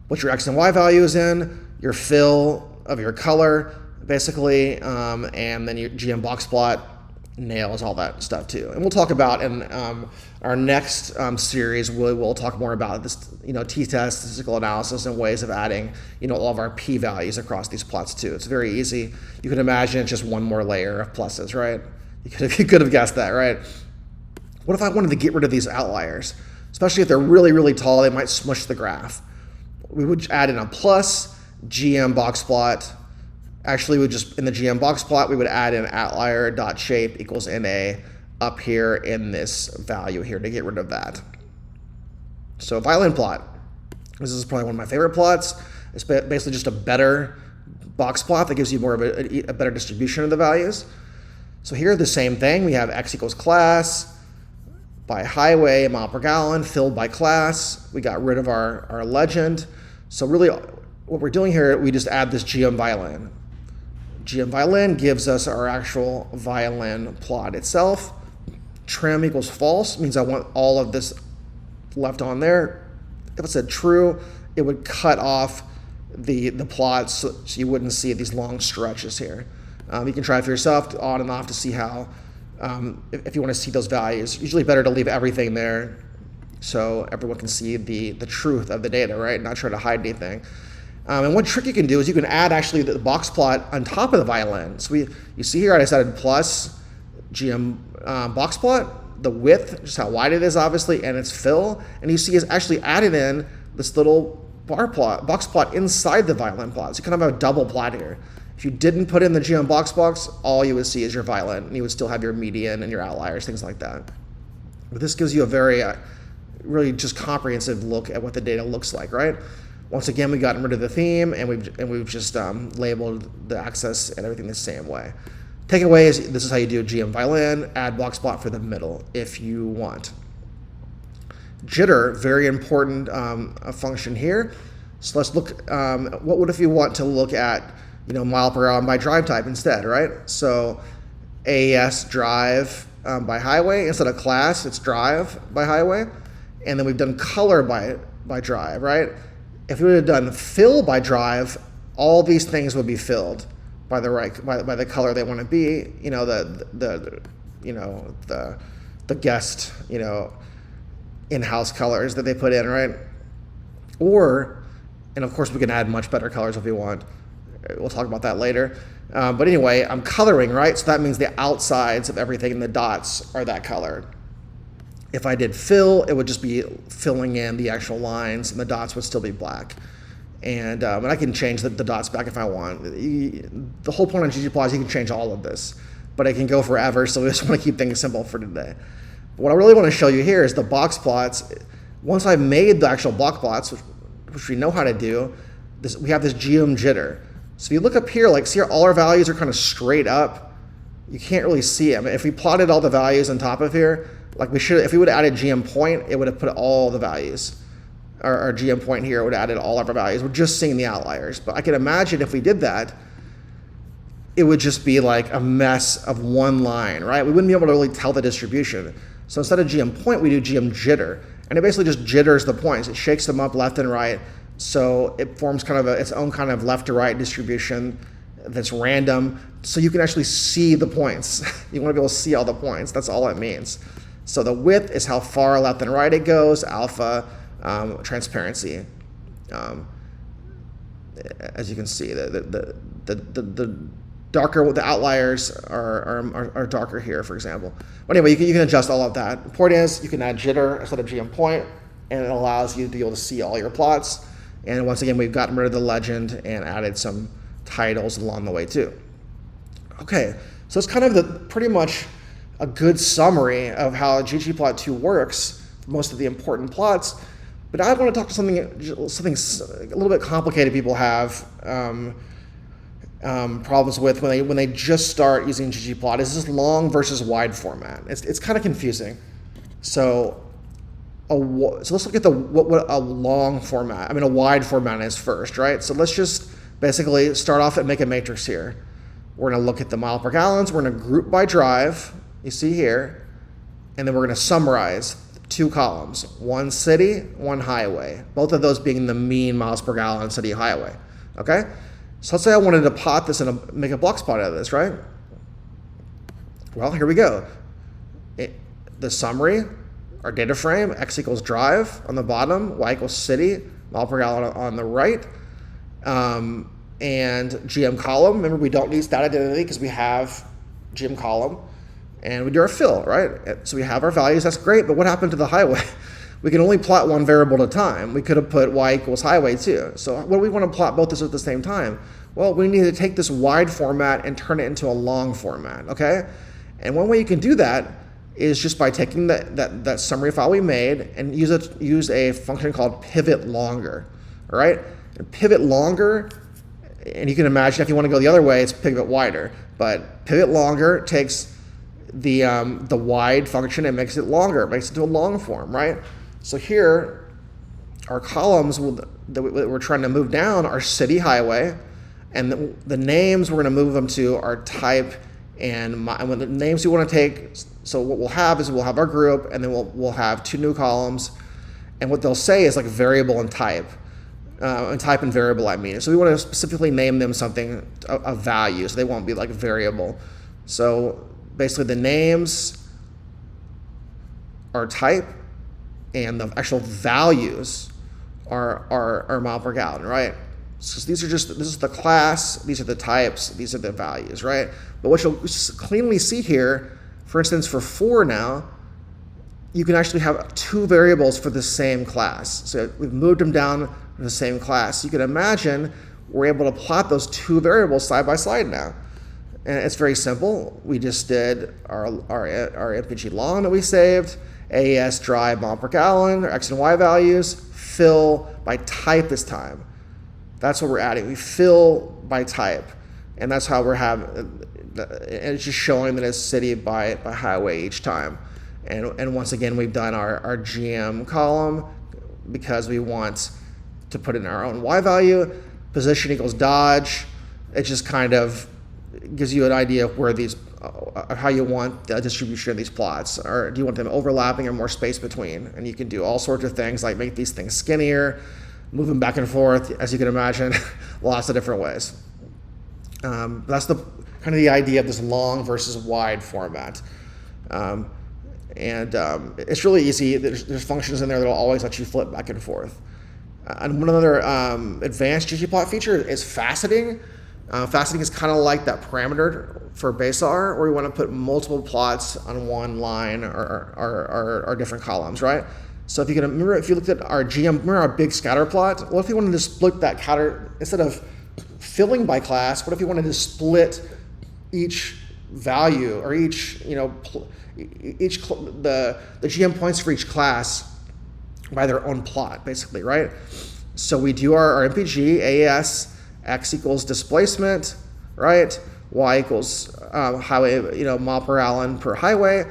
what your X and Y value is in, your fill of your color, basically, and then your GM box plot nails all that stuff too. And we'll talk about in our next series, we'll talk more about this, t-test, statistical analysis, and ways of adding, all of our p-values across these plots too. It's very easy. You can imagine it's just one more layer of pluses, right? You could have guessed that, right? What if I wanted to get rid of these outliers? Especially if they're really, really tall, they might smush the graph. We would add in a plus GM box plot. Actually, in the GM box plot, we would add in outlier.shape equals NA up here in this value here to get rid of that. So violin plot. This is probably one of my favorite plots. It's basically just a better box plot that gives you more of a better distribution of the values. So here, the same thing. We have X equals class by highway, mile per gallon, filled by class. We got rid of our legend. So really, what we're doing here, we just add this GM violin. GM violin gives us our actual violin plot itself. Trim equals false means I want all of this left on there. If it said true, it would cut off the plots so you wouldn't see these long stretches here. You can try it for yourself on and off to see how, if you want to see those values. Usually better to leave everything there so everyone can see the truth of the data, right? Not try to hide anything. And one trick you can do is you can add actually the box plot on top of the violin. So you see here I just added plus GM box plot, the width, just how wide it is obviously, and its fill. And you see it's actually added in this little box plot inside the violin plot. So you kind of have a double plot here. If you didn't put in the geom box, all you would see is your violent, and you would still have your median and your outliers, things like that. But this gives you a very, really just comprehensive look at what the data looks like, right? Once again, we've gotten rid of the theme, and we've just labeled the axis and everything the same way. Takeaways, this is how you do geom violin, add box plot for the middle if you want. Jitter, very important function here. So let's look, what if you want to look at, mile per hour by drive type instead, right? So AES drive by highway, instead of class, it's drive by highway. And then we've done color by drive, right? If we would have done fill by drive, all these things would be filled by the color they want to be, the guest, in-house colors that they put in, right? And of course we can add much better colors if we want. We'll talk about that later. But anyway, I'm coloring, right? So that means the outsides of everything in the dots are that color. If I did fill, it would just be filling in the actual lines, and the dots would still be black. And I can change the dots back if I want. The whole point of ggplot is you can change all of this, but it can go forever, so we just want to keep things simple for today. What I really want to show you here is the box plots. Once I've made the actual block plots, which we know how to do, we have this geom jitter. So if you look up here, see how all our values are kind of straight up? You can't really see them. If we plotted all the values on top of here, if we would have added geom point, it would have put all the values. Our geom point here would have added all of our values. We're just seeing the outliers. But I can imagine if we did that, it would just be like a mess of one line, right? We wouldn't be able to really tell the distribution. So instead of geom point, we do geom jitter. And it basically just jitters the points. It shakes them up left and right. So it forms kind of its own kind of left to right distribution that's random. So you can actually see the points. You want to be able to see all the points. That's all it means. So the width is how far left and right it goes, alpha, transparency. As you can see, the darker, the outliers are darker here, for example. But anyway, you can adjust all of that. The point is, you can add jitter instead of geom point, and it allows you to be able to see all your plots. And once again, we've gotten rid of the legend and added some titles along the way too. Okay, so it's kind of pretty much a good summary of how ggplot2 works for most of the important plots. But I want to talk to something a little bit complicated people have problems with when they just start using ggplot. Is this long versus wide format? It's kind of confusing. So let's look at what a long format, a wide format is first, right? So let's just basically start off and make a matrix here. We're going to look at the mile per gallons. We're going to group by drive, you see here, and then we're going to summarize 2 columns, one city, one highway, both of those being the mean miles per gallon city highway, okay? So let's say I wanted to plot this and make a block spot out of this, right? Well, here we go. The summary, our data frame, x equals drive on the bottom, y equals city, mile per gallon on the right, and geom column. Remember, we don't need stat identity because we have geom column, and we do our fill, right? So we have our values, that's great, but what happened to the highway? We can only plot one variable at a time. We could have put y equals highway too. So what do we want to plot both this at the same time? Well, we need to take this wide format and turn it into a long format, okay? And one way you can do that is just by taking that summary file we made and use a function called pivot longer, all right? And pivot longer, and you can imagine if you want to go the other way, it's pivot wider. But pivot longer takes the wide function and makes it longer, it makes it to a long form, right? So here, our columns that we're trying to move down are city, highway, and the names we're going to move them to are type and when the names we want to take. So what we'll have is we'll have our group, and then we'll have 2 new columns, and what they'll say is like variable and type. And type and variable, I mean. So we want to specifically name them something of value, so they won't be like variable. So basically the names are type, and the actual values are mile per gallon, right? So this is the class, these are the types, these are the values, right? But what you'll cleanly see here, for instance, for 4 now, you can actually have 2 variables for the same class. So we've moved them down to the same class. You can imagine we're able to plot those two variables side by side now. And it's very simple. We just did our MPG long that we saved, AES dry mile per gallon, our X and Y values, fill by type this time. That's what we're adding. We fill by type. And that's how we're having, and it's just showing that it's city by highway each time. And once again, we've done our GM column because we want to put in our own Y value. Position equals Dodge. It just kind of gives you an idea of where these, how you want the distribution of these plots. Or do you want them overlapping or more space between? And you can do all sorts of things like make these things skinnier, move them back and forth, as you can imagine, lots of different ways. That's the kind of the idea of this long versus wide format. It's really easy. There's functions in there that will always let you flip back and forth. And one other advanced ggplot feature is faceting. Faceting is kind of like that parameter for base R, where we want to put multiple plots on one line or different columns, right? So if you can remember, if you looked at our GM, remember our big scatter plot? What if you wanted to split that scatter, instead of filling by class, what if you wanted to split each value or each, the GM points for each class by their own plot, basically, right? So we do our MPG, AES, X equals displacement, right? Y equals highway, mile per gallon per highway,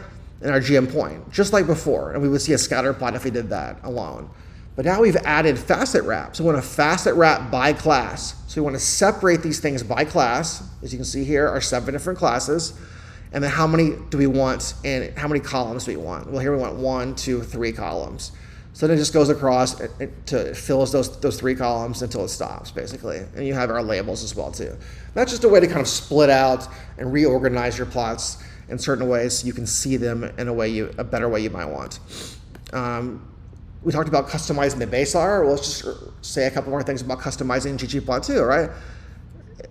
and our GM point, just like before. And we would see a scatter plot if we did that alone. But now we've added facet wrap. So we want to facet wrap by class. So we want to separate these things by class. As you can see here, are 7 different classes. And then how many do we want and how many columns do we want? Well, here we want 1, 2, 3 columns. So then it just goes across to fills those 3 columns until it stops, basically. And you have our labels as well, too. That's just a way to kind of split out and reorganize your plots in certain ways so you can see them in a better way you might want. We talked about customizing the base R. Well, let's just say a couple more things about customizing ggplot too, right?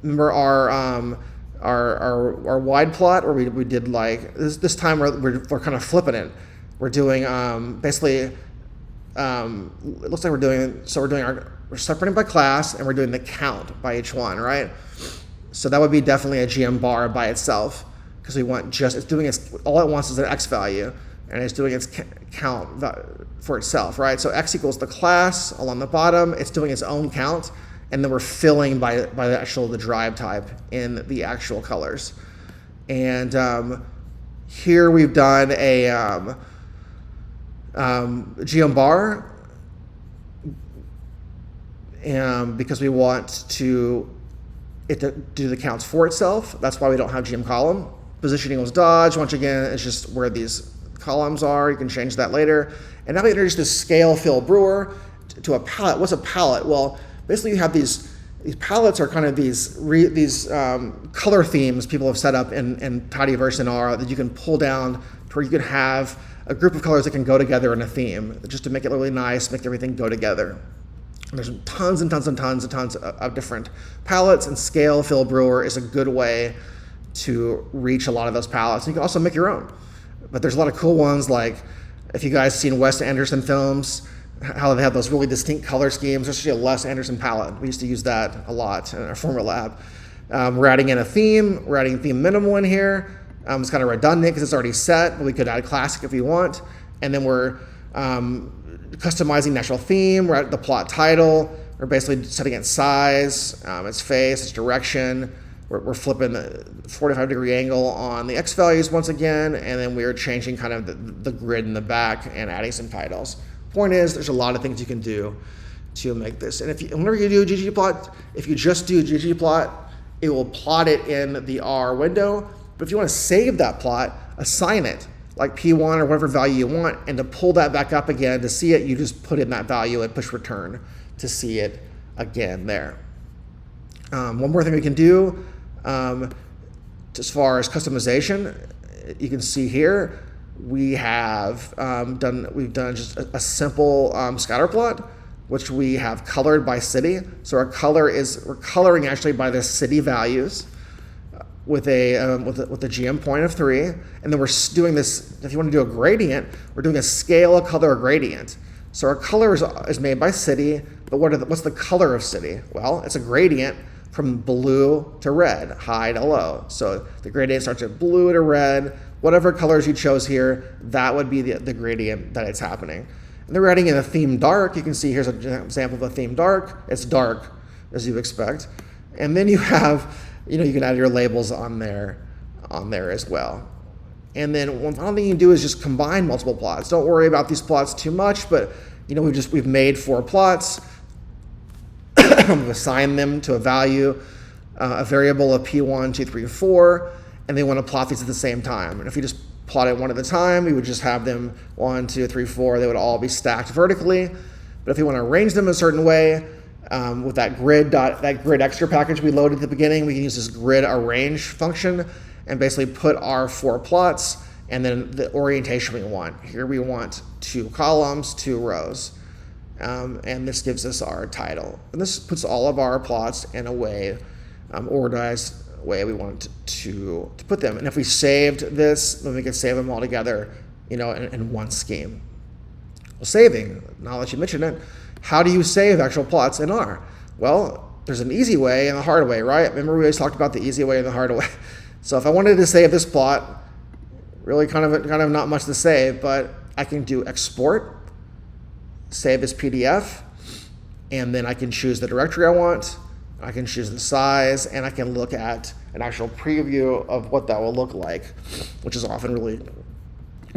Remember our wide plot where we did like this time we're kind of flipping it. We're doing basically it looks like we're separating by class and we're doing the count by each one, right? So that would be definitely a GM bar by itself because we want all it wants is an X value and it's doing its count for itself, right? So X equals the class along the bottom. It's doing its own count, and then we're filling by the drive type in the actual colors. And here we've done a GM bar because we want it to do the counts for itself. That's why we don't have GM column. Position equals Dodge. Once again, it's just where these columns are. You can change that later. And now we introduce this scale fill brewer to a palette. What's a palette? Well, basically you have these palettes are kind of these color themes people have set up in tidyverse and R that you can pull down to where you can have a group of colors that can go together in a theme, just to make it really nice, make everything go together. And there's tons and tons and tons and tons of different palettes, and scale fill brewer is a good way to reach a lot of those palettes. You can also make your own. But there's a lot of cool ones, like if you guys seen Wes Anderson films, how they have those really distinct color schemes. There's actually a Les Anderson palette. We used to use that a lot in our former lab. We're adding in a theme. We're adding theme minimal in here. It's kind of redundant because it's already set, but we could add classic if we want. And then we're customizing natural theme. We're at the plot title. We're basically setting its size, its face, its direction. We're flipping the 45-degree angle on the X values once again, and then we're changing kind of the grid in the back and adding some titles. Point is, there's a lot of things you can do to make this. And whenever you do a ggplot, if you just do ggplot, it will plot it in the R window. But if you want to save that plot, assign it, like P1 or whatever value you want, and to pull that back up again to see it, you just put in that value and push return to see it again there. One more thing we can do, as far as customization, you can see here we have we've done just a simple scatter plot, which we have colored by city. So we're coloring actually by the city values with a GM point of 3, and then we're doing this. If you want to do a gradient, we're doing a scale color gradient. So our color is made by city. But what's the color of city? Well, it's a gradient from blue to red, high to low. So the gradient starts at blue to red. Whatever colors you chose here, that would be the gradient that it's happening. And they're adding in a theme dark. You can see here's an example of a theme dark. It's dark, as you expect. And then you have, you can add your labels on there as well. And then one final thing you can do is just combine multiple plots. Don't worry about these plots too much, but we've made 4 plots. We've assigned them to a value, a variable of P1, 2, 3, 4, and they want to plot these at the same time. And if you just plot it one at a time, we would just have them 1, 2, 3, 4. They would all be stacked vertically. But if you want to arrange them a certain way, with that grid extra package we loaded at the beginning, we can use this grid arrange function and basically put our 4 plots and then the orientation we want. Here we want 2 columns, 2 rows. And this gives us our title. And this puts all of our plots in a way, organized way we want to put them. And if we saved this, then we could save them all together, in one scheme. Well, saving, now that you mention it, how do you save actual plots in R? Well, there's an easy way and a hard way, right? Remember we always talked about the easy way and the hard way. So if I wanted to save this plot, really kind of not much to save, but I can do export, save as PDF, and then I can choose the directory I want, I can choose the size, and I can look at an actual preview of what that will look like, which is often really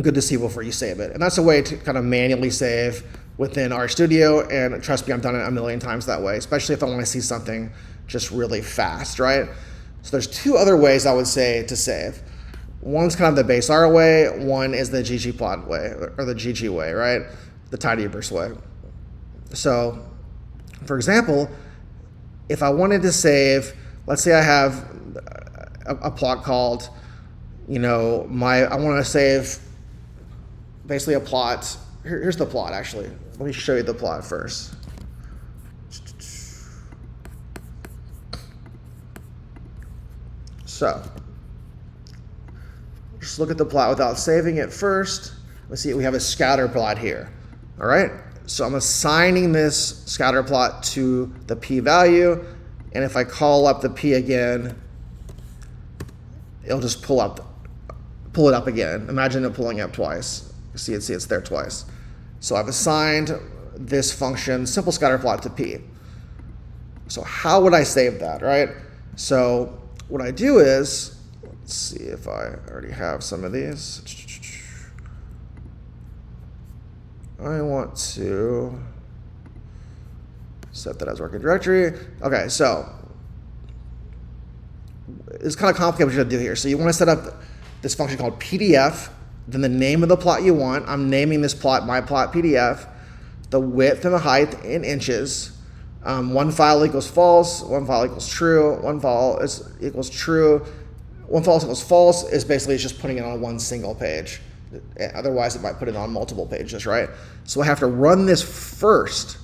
good to see before you save it. And that's a way to kind of manually save within RStudio, and trust me, I've done it a million times that way, especially if I want to see something just really fast, right? So there's 2 other ways I would say to save. One's kind of the base R way, one is the ggplot way, or the GG way, right? The tidyverse way. So, for example, if I wanted to save, let's say I have a plot called, I want to save basically a plot. Here's the plot, actually. Let me show you the plot first. So, just look at the plot without saving it first. Let's see, we have a scatter plot here. All right, so I'm assigning this scatter plot to the P value, and if I call up the P again, it'll just pull it up again. Imagine it pulling up twice. See it's there twice. So I've assigned this function, simple scatter plot, to P. So how would I save that, right? So what I do is, let's see if I already have some of these. I want to set that as working directory. Okay, so it's kind of complicated what you have to do here. So you want to set up this function called PDF, then the name of the plot you want. I'm naming this plot my plot PDF, the width and the height in inches. One file equals false, one file equals true, one file equals true. One false equals false is basically just putting it on one single page. Otherwise, it might put it on multiple pages, right? So I have to run this first,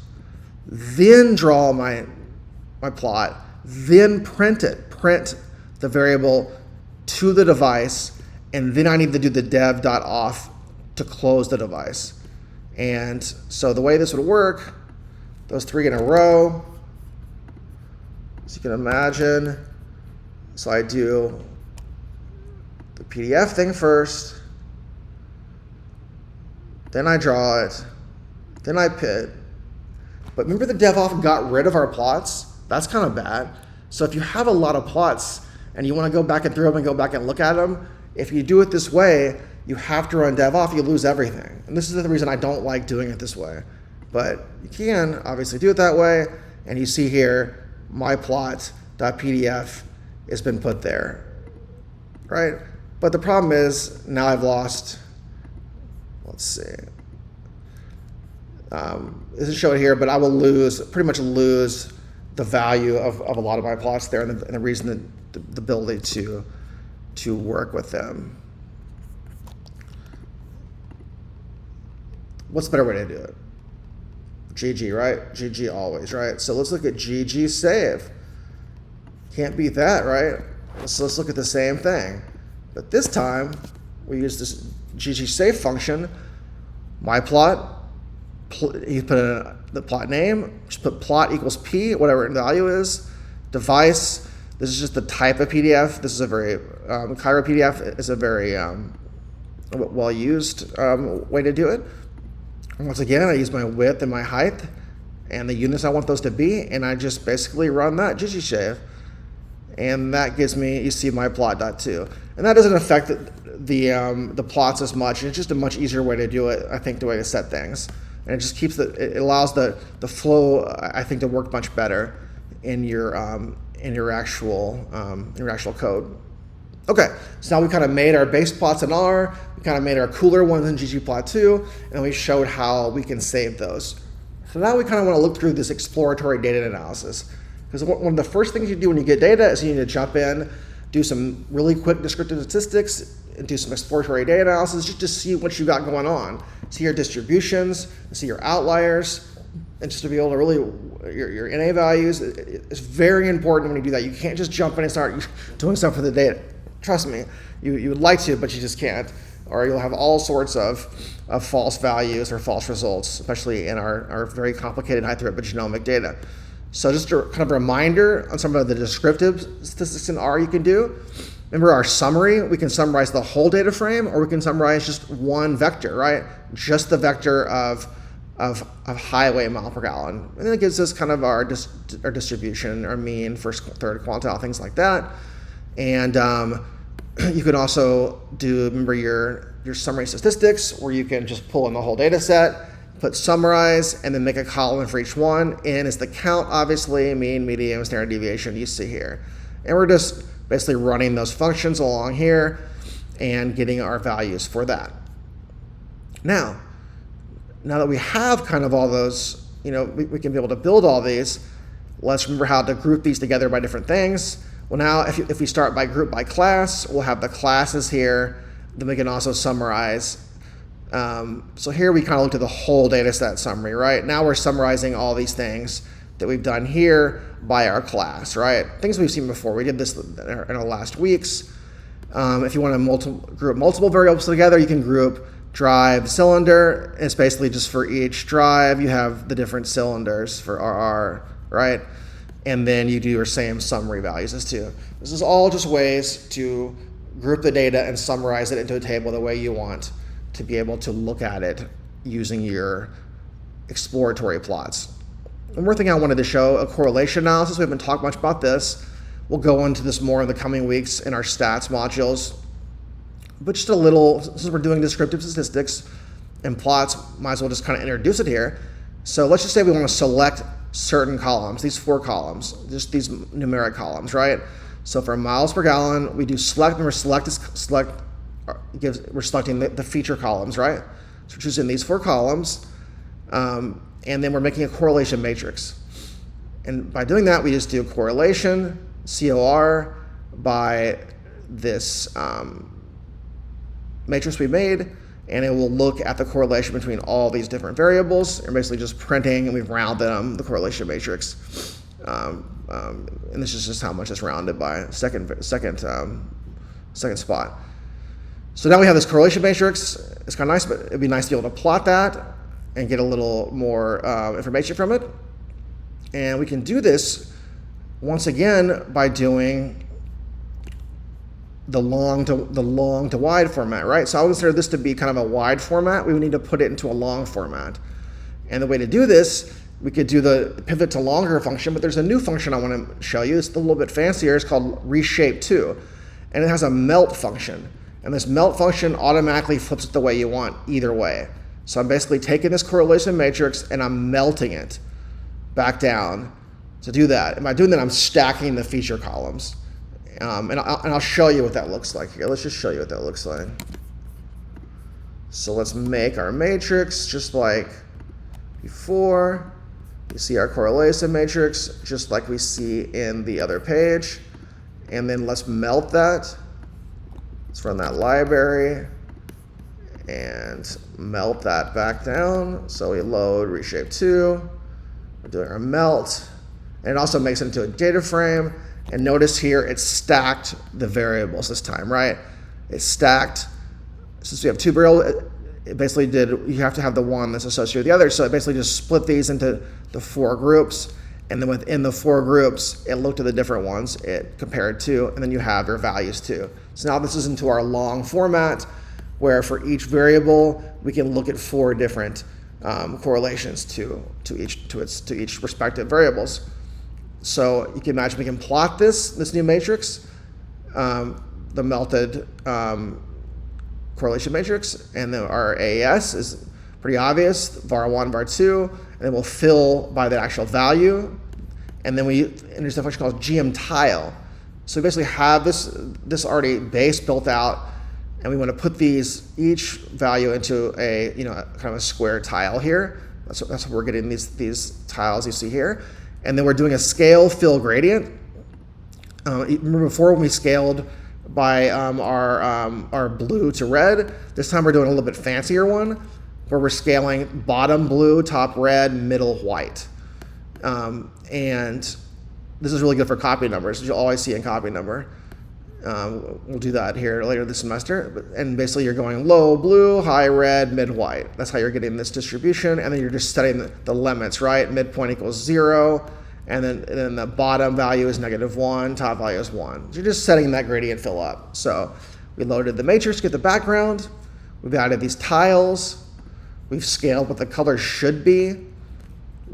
then draw my plot, then print the variable to the device, and then I need to do the dev.off to close the device. And so the way this would work, those 3 in a row, as you can imagine, so I do the PDF thing first, then I draw it, then I pit. But remember the dev.off got rid of our plots? That's kind of bad. So if you have a lot of plots and you want to go back and through them and go back and look at them, if you do it this way, you have to run dev.off, you lose everything. And this is the reason I don't like doing it this way. But you can obviously do it that way, and you see here, my plot.pdf has been put there, right? But the problem is, now I've lost, let's see, it doesn't show it here, but I will pretty much lose the value of a lot of my plots there, and the reason that the ability to work with them. What's the better way to do it? GG, right? GG always, right? So let's look at GG save. Can't beat that, right? So let's look at the same thing. But this time, we use this GG save function. My plot you put in the plot name, just put plot equals P, whatever the value is. Device, this is just the type of PDF. This is a very, Cairo PDF is a very well used way to do it. And once again, I use my width and my height and the units I want those to be, and I just basically run that shave. And that gives me, you see my plot.2. And that doesn't affect the plots as much. It's just a much easier way to do it, I think, the way to set things. And it just keeps it allows the flow, I think, to work much better in your actual code. Okay, so now we kind of made our base plots in R, we kind of made our cooler ones in ggplot2, and we showed how we can save those. So now we kind of want to look through this exploratory data analysis. Because one of the first things you do when you get data is you need to jump in, do some really quick descriptive statistics, and do some exploratory data analysis just to see what you got going on. See your distributions, see your outliers, and just to be able to really, your NA values. It's very important when you do that. You can't just jump in and start doing stuff for the data. Trust me, you would like to, but you just can't. Or you'll have all sorts of false values or false results, especially in our very complicated high throughput genomic data. So just a kind of a reminder on some of the descriptive statistics in R you can do. Remember our summary, we can summarize the whole data frame, or we can summarize just one vector, right? Just the vector of highway mile per gallon. And then it gives us kind of our distribution, our mean, first, third quantile, things like that. And you can also do, remember your summary statistics, where you can just pull in the whole data set, put summarize, and then make a column for each one. N is the count, obviously, mean, median, standard deviation you see here. And we're just basically running those functions along here and getting our values for that. Now that we have kind of all those, we can be able to build all these, let's remember how to group these together by different things. Well, now if we start by group by class, we'll have the classes here, then we can also summarize. So here we kind of looked at the whole data set summary, right? Now we're summarizing all these things that we've done here by our class, right? Things we've seen before. We did this in our last weeks. If you want to group multiple variables together, you can group drive cylinder. It's basically just for each drive, you have the different cylinders for RR, right? And then you do your same summary values as two. This is all just ways to group the data and summarize it into a table the way you want to be able to look at it using your exploratory plots. One more thing I wanted to show, a correlation analysis. We haven't talked much about this. We'll go into this more in the coming weeks in our stats modules. But just a little, since we're doing descriptive statistics and plots, might as well just kind of introduce it here. So let's just say we want to select certain columns, these 4 columns, just these numeric columns, right? So for miles per gallon, we do select, and we're selecting the feature columns, right? So we're choosing these 4 columns, and then we're making a correlation matrix. And by doing that, we just do correlation, COR, by this matrix we made, and it will look at the correlation between all these different variables. We're basically just printing, and we've rounded them, the correlation matrix. And this is just how much it's rounded by second spot. So now we have this correlation matrix. It's kind of nice, but it'd be nice to be able to plot that and get a little more information from it. And we can do this once again by doing the long to wide format, right? So I would consider this to be kind of a wide format. We would need to put it into a long format. And the way to do this, we could do the pivot to longer function, but there's a new function I want to show you. It's a little bit fancier. It's called reshape2, and it has a melt function. And this melt function automatically flips it the way you want either way. So I'm basically taking this correlation matrix and I'm melting it back down to do that. And by doing that, I'm stacking the feature columns. And I'll show you what that looks like here. Let's just show you what that looks like. So let's make our matrix just like before. You see our correlation matrix just like we see in the other page. And then let's melt that. Let's run that library and melt that back down. So we load reshape2. We're doing our melt. And it also makes it into a data frame. And notice here, it's stacked the variables this time, right? It's stacked. Since we have 2 variables, it basically you have to have the one that's associated with the other. So it basically just split these into the 4 groups. And then within the 4 groups, it looked at the different ones it compared to, and then you have your values too. So now this is into our long format, where for each variable, we can look at 4 different correlations to each respective variables. So you can imagine we can plot this new matrix, the melted correlation matrix, and then our AES is pretty obvious, var1, var2, and then we'll fill by the actual value, and then we introduce a function called gmtile. So we basically have this already base built out, and we want to put each value into a kind of a square tile here. That's what we're getting these tiles you see here, and then we're doing a scale fill gradient. Remember before when we scaled by our blue to red, this time we're doing a little bit fancier one, where we're scaling bottom blue, top red, middle white. And this is really good for copy numbers, which you'll always see in copy number. We'll do that here later this semester. And basically you're going low blue, high red, mid white. That's how you're getting this distribution. And then you're just setting the limits, right? Midpoint equals 0. And then the bottom value is -1, top value is 1. So you're just setting that gradient fill up. So we loaded the matrix to get the background. We've added these tiles. We've scaled what the color should be.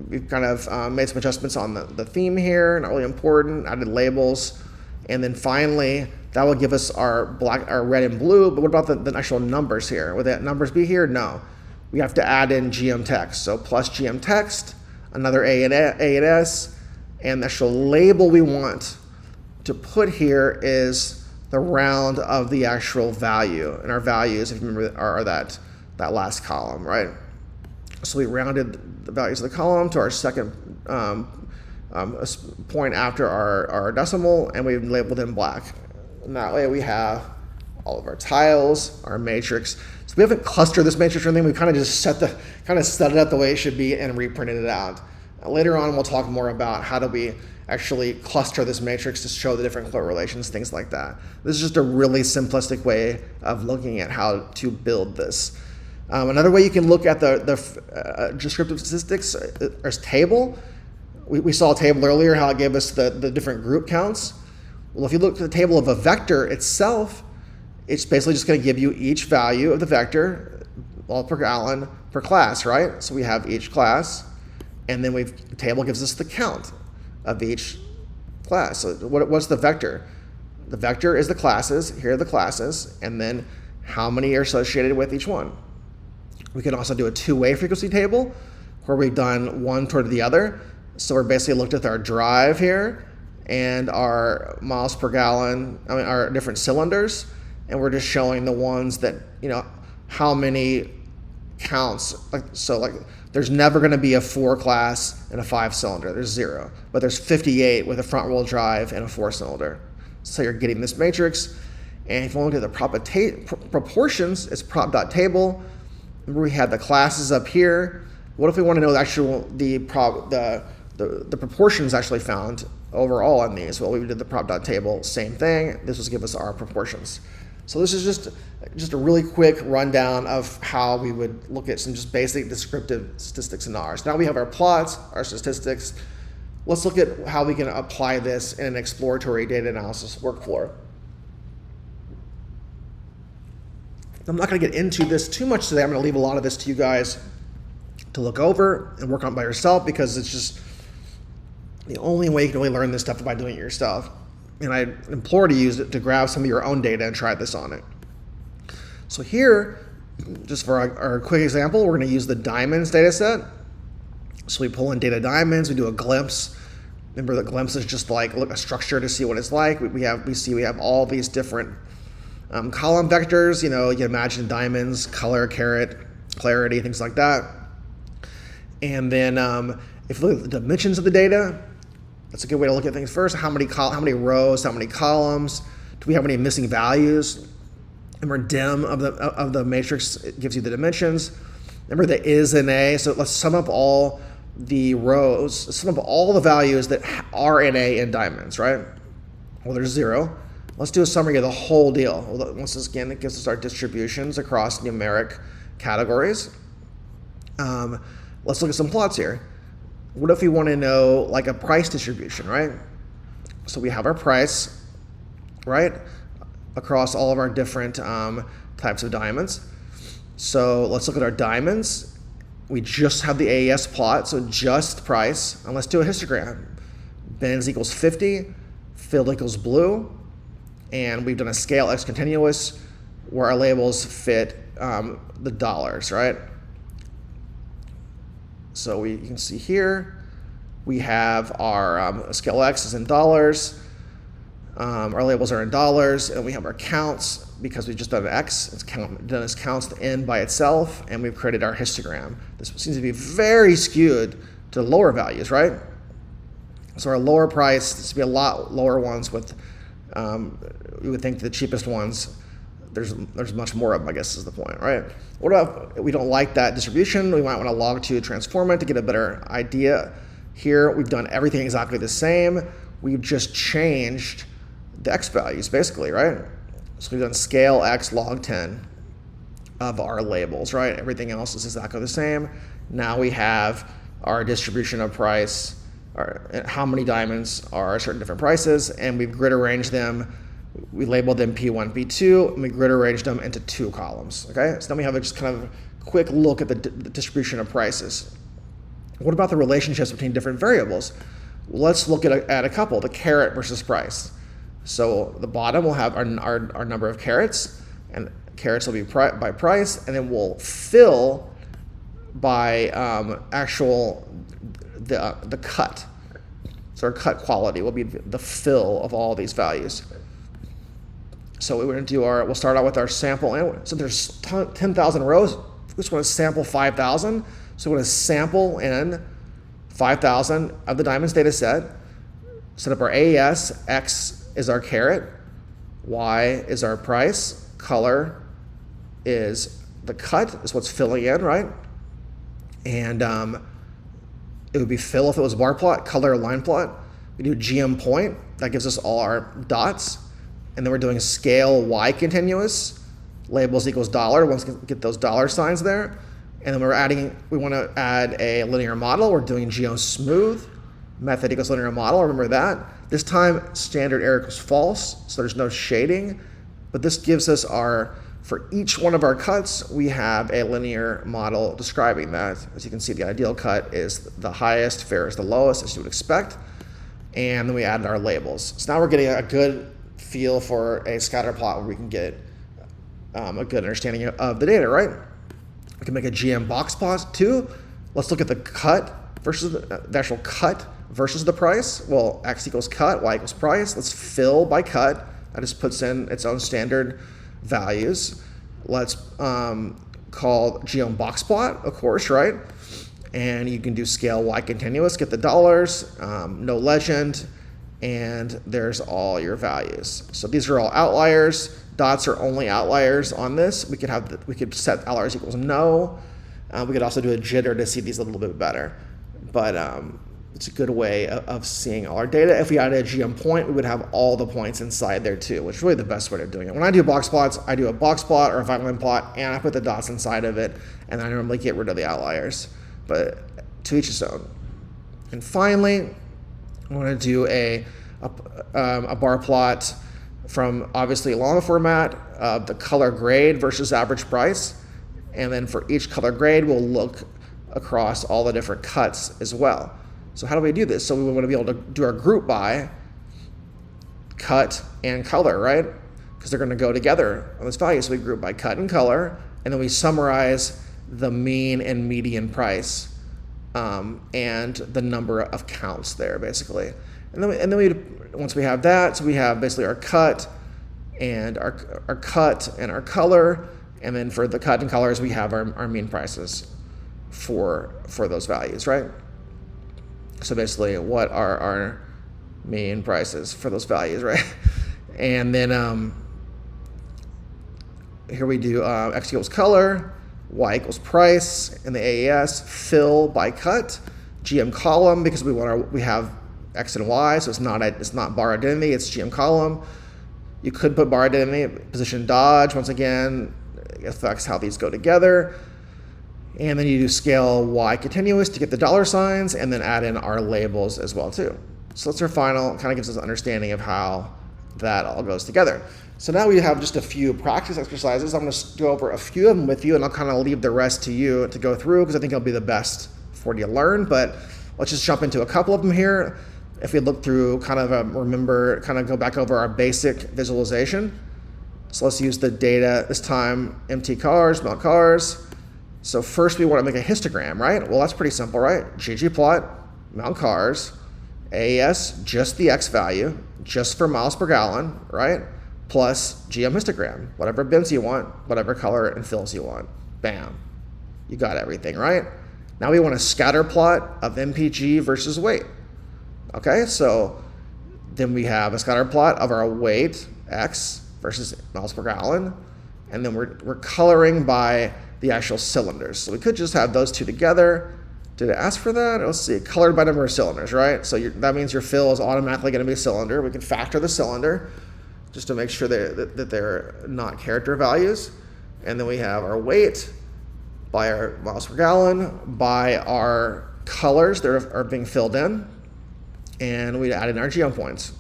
We've kind of made some adjustments on the theme here, not really important, added labels. And then finally, that will give us our red and blue, but what about the actual numbers here? Would that numbers be here? No. We have to add in GM text. So plus GM text, another A and S, and the actual label we want to put here is the round of the actual value. And our values, if you remember, are that last column, right? So we rounded the values of the column to our second point after our decimal, and we've labeled in black. And that way we have all of our tiles, our matrix. So we haven't clustered this matrix or anything. We kind of just set it up the way it should be and reprinted it out. Later on, we'll talk more about how do we actually cluster this matrix to show the different correlations, things like that. This is just a really simplistic way of looking at how to build this. Another way you can look at the descriptive statistics is table. We saw a table earlier, how it gave us the different group counts. Well, if you look at the table of a vector itself, it's basically just going to give you each value of the vector, all per gallon per class, right? So we have each class, and then the table gives us the count of each class. So what's the vector? The vector is the classes. Here are the classes, and then how many are associated with each one. We can also do a two-way frequency table where we've done one toward the other. So we're basically looked at our drive here and our miles per gallon, our different cylinders, and we're just showing the ones that, how many counts. Like there's never going to be a 4-class and a 5-cylinder. There's 0. But there's 58 with a front-wheel drive and a 4-cylinder. So you're getting this matrix. And if you want to look at the proportions, it's prop.table. Remember we had the classes up here. What if we want to know the proportions actually found overall on these? Well, we did the prop.table, same thing. This will give us our proportions. So this is just a really quick rundown of how we would look at some just basic descriptive statistics in R. So now we have our plots, our statistics. Let's look at how we can apply this in an exploratory data analysis workflow. I'm not going to get into this too much today. I'm going to leave a lot of this to you guys to look over and work on by yourself, because it's just the only way you can really learn this stuff is by doing it yourself. And I implore to use it to grab some of your own data and try this on it. So here, just for our quick example, we're going to use the diamonds data set. So we pull in data diamonds, we do a glimpse. Remember, the glimpse is just like a structure to see what it's like. We have all these different column vectors. You can imagine diamonds, color, carat, clarity, things like that. And then if you look at the dimensions of the data, that's a good way to look at things first. How many rows, how many columns? Do we have any missing values? Remember, dim of the matrix, it gives you the dimensions. Remember the is and a. So let's sum up all the rows, sum up all the values that are in a in diamonds, right? Well, there's 0. Let's do a summary of the whole deal. Once again, it gives us our distributions across numeric categories. Let's look at some plots here. What if we want to know like a price distribution, right? So we have our price, right, across all of our different types of diamonds. So let's look at our diamonds. We just have the AES plot, so just price, and let's do a histogram. Bins equals 50, filled equals blue, and we've done a scale X continuous where our labels fit the dollars, right? So you can see here, we have our scale X is in dollars, our labels are in dollars, and we have our counts because we've just done an X, it's done as counts the N by itself, and we've created our histogram. This seems to be very skewed to lower values, right? So our lower price, this would be a lot lower ones with, you would think the cheapest ones, there's much more of them, I guess is the point, right? What about if we don't like that distribution? We might want to log to transform it to get a better idea. Here, we've done everything exactly the same. We've just changed the X values, basically, right? So we've done scale X log 10 of our labels, right? Everything else is exactly the same. Now we have our distribution of price, how many diamonds are certain different prices, and we've grid arranged them. We labeled them P1, P2, and we grid arranged them into 2 columns, okay? So then we have a just kind of quick look at the distribution of prices. What about the relationships between different variables? Let's look at a couple, the carat versus price. So the bottom will have our number of carats, and carats will be by price, and then we'll fill by the cut. So our cut quality will be the fill of all these values. So we're going to do we'll start out with our sample. And so there's 10,000 rows. We just want to sample 5,000. So we're going to sample in 5,000 of the diamonds data set, set up our AES, X is our carat, Y is our price, color is the cut, is what's filling in, right? And it would be fill if it was bar plot, color line plot. We do GM point, that gives us all our dots. And then we're doing scale Y continuous, labels equals dollar, once we get those dollar signs there. And then we want to add a linear model. We're doing geo smooth, method equals linear model, remember that. This time, standard error equals false, so there's no shading. But this gives us for each one of our cuts, we have a linear model describing that. As you can see, the ideal cut is the highest, fair is the lowest, as you would expect. And then we added our labels. So now we're getting a good feel for a scatter plot where we can get a good understanding of the data, right? We can make a GM box plot too. Let's look at the cut versus the actual cut versus the price. Well, X equals cut, Y equals price. Let's fill by cut. That just puts in its own standard values. Let's call GM box plot, of course, right? And you can do scale Y continuous, get the dollars, no legend, and there's all your values. So these are all outliers. Dots are only outliers on this. We could set outliers equals no. We could also do a jitter to see these a little bit better. But it's a good way of seeing all our data. If we added a GM point, we would have all the points inside there too, which is really the best way of doing it. When I do box plots, I do a box plot or a 5-line plot, and I put the dots inside of it, and I normally get rid of the outliers. But to each his own. And finally, I want to do a bar plot from obviously long format of the color grade versus average price. And then for each color grade, we'll look across all the different cuts as well. So how do we do this? So we want to be able to do our group by cut and color, right? Because they're going to go together on this value. So we group by cut and color, and then we summarize the mean and median price and the number of counts there, basically. And then once we have that, so we have basically our cut and our cut and our color, and then for the cut and colors, we have our mean prices for those values, right? So basically, what are our mean prices for those values, right? And then here we do X equals color, Y equals price, and the AES, fill by cut, GM column, because we have X and Y, so it's not bar identity, it's GM column. You could put bar identity, position dodge, once again, it affects how these go together. And then you do scale y continuous to get the dollar signs, and then add in our labels as well too. So that's our final, kind of gives us an understanding of how that all goes together. So now we have just a few practice exercises. I'm going to go over a few of them with you, and I'll kind of leave the rest to you to go through because I think it'll be the best for you to learn. But let's just jump into a couple of them here. If we look through, kind of go back over our basic visualization. So let's use the data, this time empty cars, mount cars. So first we want to make a histogram, right? Well, that's pretty simple, right? ggplot, mount cars, AES, just the X value, just for miles per gallon, right? Plus GM histogram, whatever bins you want, whatever color and fills you want. Bam. You got everything, right? Now we want a scatter plot of MPG versus weight. Okay, so then we have a scatter plot of our weight, X, versus miles per gallon. And then we're coloring by the actual cylinders. So we could just have those two together. Did it ask for that? Let's see, colored by number of cylinders, right? So that means your fill is automatically going to be a cylinder. We can factor the cylinder just to make sure that they're not character values. And then we have our weight by our miles per gallon, by our colors that are being filled in, and we add in our GM points.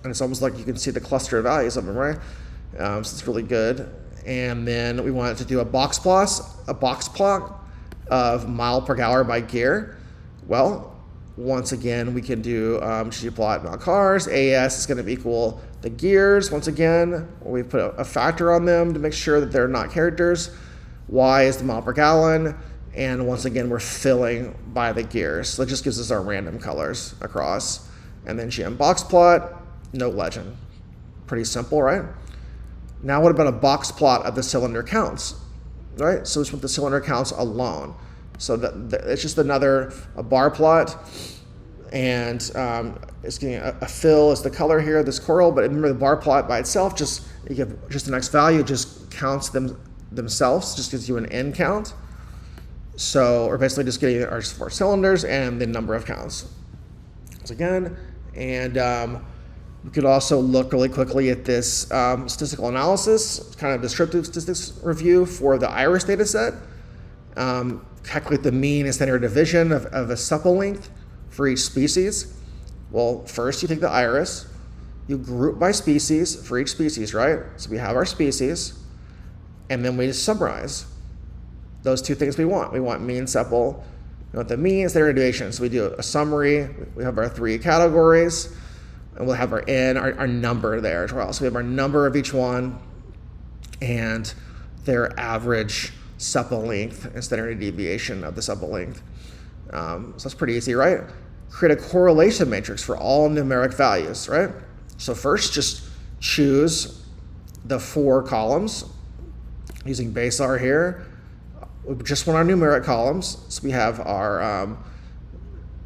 And it's almost like you can see the cluster of values of them, right? So it's really good. And then we wanted to do a box plot of mile per gallon by gear. Well, once again, we can do ggplot mile cars. AES is going to equal the gears. Once again, we put a factor on them to make sure that they're not characters. Y is the mile per gallon. And once again, we're filling by the gears. So it just gives us our random colors across. And then GM box plot, no legend. Pretty simple, right? Now what about a box plot of the cylinder counts, right? So it's with the cylinder counts alone. So it's just a bar plot, and it's getting a fill is the color here, this coral, but remember the bar plot by itself, you give just the next value, just counts themselves, just gives you an N count. So we're basically just getting our 4 cylinders and the number of counts. Once again, and we could also look really quickly at this statistical analysis, kind of descriptive statistics review for the iris data set. Calculate the mean and standard deviation of a sepal length for each species. Well, first you take the iris, you group by species for each species, right? So we have our species, and then we just summarize those two things we want. We want mean sepal, we want the mean and standard deviation. So we do a summary, we have our 3 categories, and we'll have our N, our number there as well. So we have our number of each one and their average sepal length and standard deviation of the sepal length. So that's pretty easy, right? Create a correlation matrix for all numeric values, right? So first, just choose the 4 columns using base R here. We just want our numeric columns. So we have our,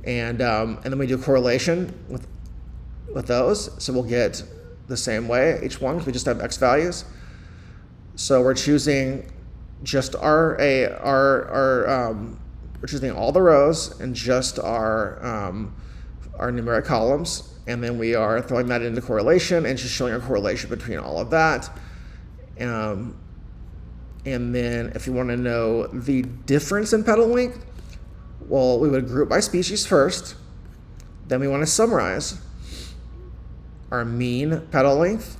and then we do correlation with those, so we'll get the same way each one because we just have X values. So we're choosing just we're choosing all the rows and just our numeric columns, and then we are throwing that into correlation and just showing a correlation between all of that. And then if you want to know the difference in pedal length, well, we would group by species first, then we want to summarize our mean pedal length,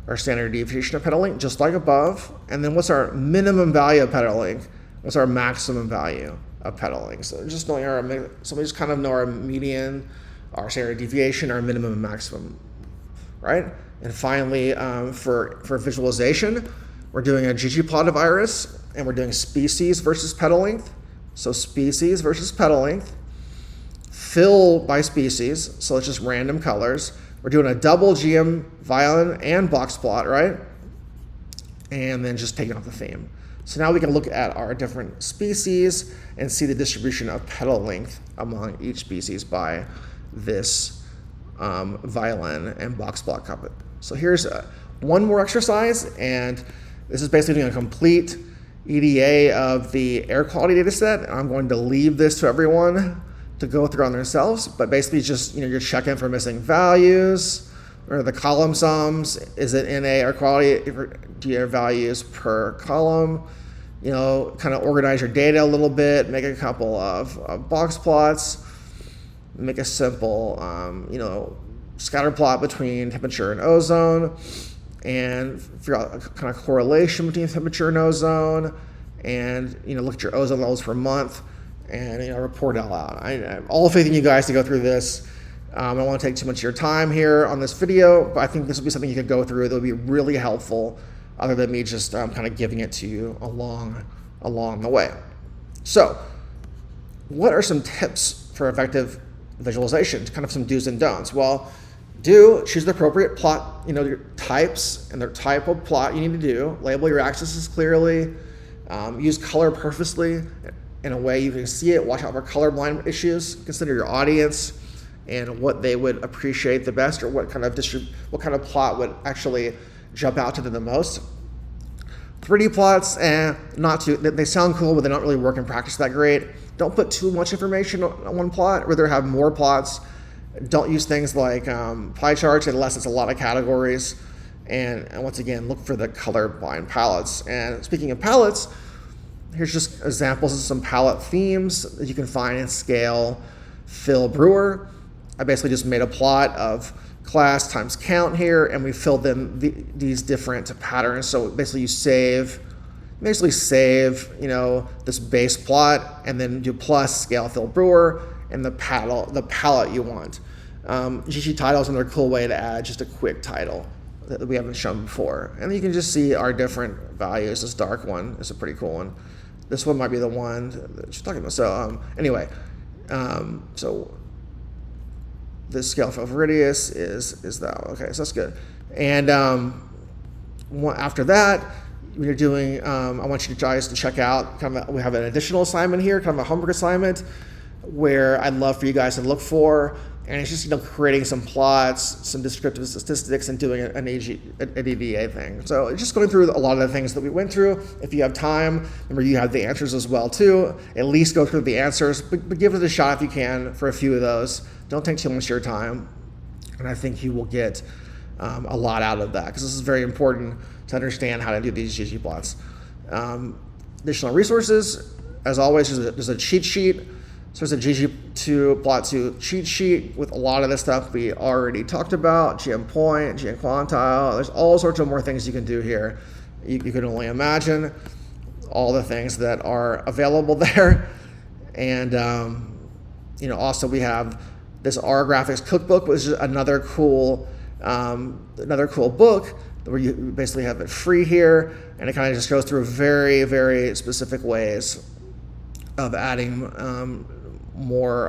our standard deviation of pedal length, just like above, and then what's our minimum value of pedal length, what's our maximum value of pedal length. So just knowing so we just kind of know our median, our standard deviation, our minimum and maximum, right? And finally, for visualization, we're doing a ggplot of iris, and we're doing species versus pedal length. So species versus pedal length, fill by species, so it's just random colors. We're doing a double GM violin and box plot, right? And then just taking off the theme. So now we can look at our different species and see the distribution of pedal length among each species by this violin and box plot couplet. So here's one more exercise, and this is basically doing a complete EDA of the air quality data set. I'm going to leave this to everyone to go through on themselves, but basically just, you're checking for missing values, or the column sums, is it NA air quality, do you have values per column, kind of organize your data a little bit, make a couple of box plots, make a simple, scatter plot between temperature and ozone, and figure out a kind of correlation between temperature and ozone, and look at your ozone levels per month, and report it all out. I have all faith in you guys to go through this. I don't want to take too much of your time here on this video, but I think this will be something you could go through that would be really helpful, other than me just kind of giving it to you along the way. So, what are some tips for effective visualization? Kind of some do's and don'ts. Well, choose the appropriate plot, your types and the type of plot you need to do. Label your axes clearly. Use color purposely in a way you can see it. Watch out for colorblind issues. Consider your audience and what they would appreciate the best, or what kind of plot would actually jump out to them the most. 3D plots, they sound cool, but they don't really work in practice that great. Don't put too much information on one plot. Rather have more plots. Don't use things like pie charts unless it's a lot of categories. And once again, look for the colorblind palettes. And speaking of palettes, here's just examples of some palette themes that you can find in Scale, Fill, Brewer. I basically just made a plot of class times count here, and we filled in these different patterns. So basically you save this base plot, and then do plus Scale, Fill, Brewer, and the palette you want. GG title is another cool way to add just a quick title that we haven't shown before. And you can just see our different values. This dark one is a pretty cool one. This one might be the one that she's talking about. So anyway, so this scale of radius is that. Okay, so that's good. And after that, when you're doing, I want you guys to check out, we have an additional assignment here, kind of a homework assignment, where I'd love for you guys to look for. And it's just creating some plots, some descriptive statistics, and doing an ADVA thing. So just going through a lot of the things that we went through. If you have time, remember you have the answers as well too. At least go through the answers, but give it a shot if you can for a few of those. Don't take too much of your time, and I think you will get a lot out of that, because this is very important to understand how to do these GG plots. Additional resources, as always, there's a cheat sheet. So there's a GG2 plot2 cheat sheet with a lot of the stuff we already talked about, GM point, GM quantile. There's all sorts of more things you can do here. You can only imagine all the things that are available there. And also we have this R Graphics cookbook, which is another cool book where you basically have it free here, and it kind of just goes through very, very specific ways of adding more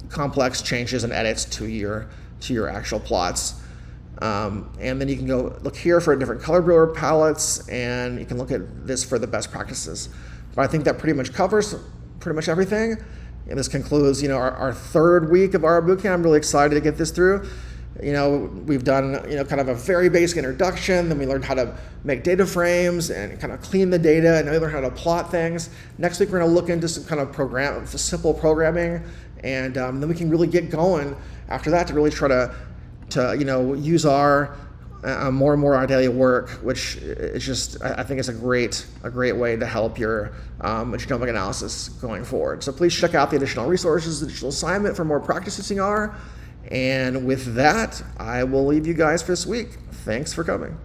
complex changes and edits to your actual plots. And then you can go look here for different color brewer palettes, and you can look at this for the best practices. But I think that pretty much covers pretty much everything. And this concludes, our third week of our bootcamp. I'm really excited to get this through. We've done, kind of a very basic introduction. Then we learned how to make data frames and kind of clean the data, and then we learned how to plot things. Next week, we're going to look into some kind of simple programming, and then we can really get going after that to really try to use our more and more our daily work, which is just, I think it's a great way to help your genomic analysis going forward. So please check out the additional resources, the additional assignment for more practice using R. And with that, I will leave you guys for this week. Thanks for coming.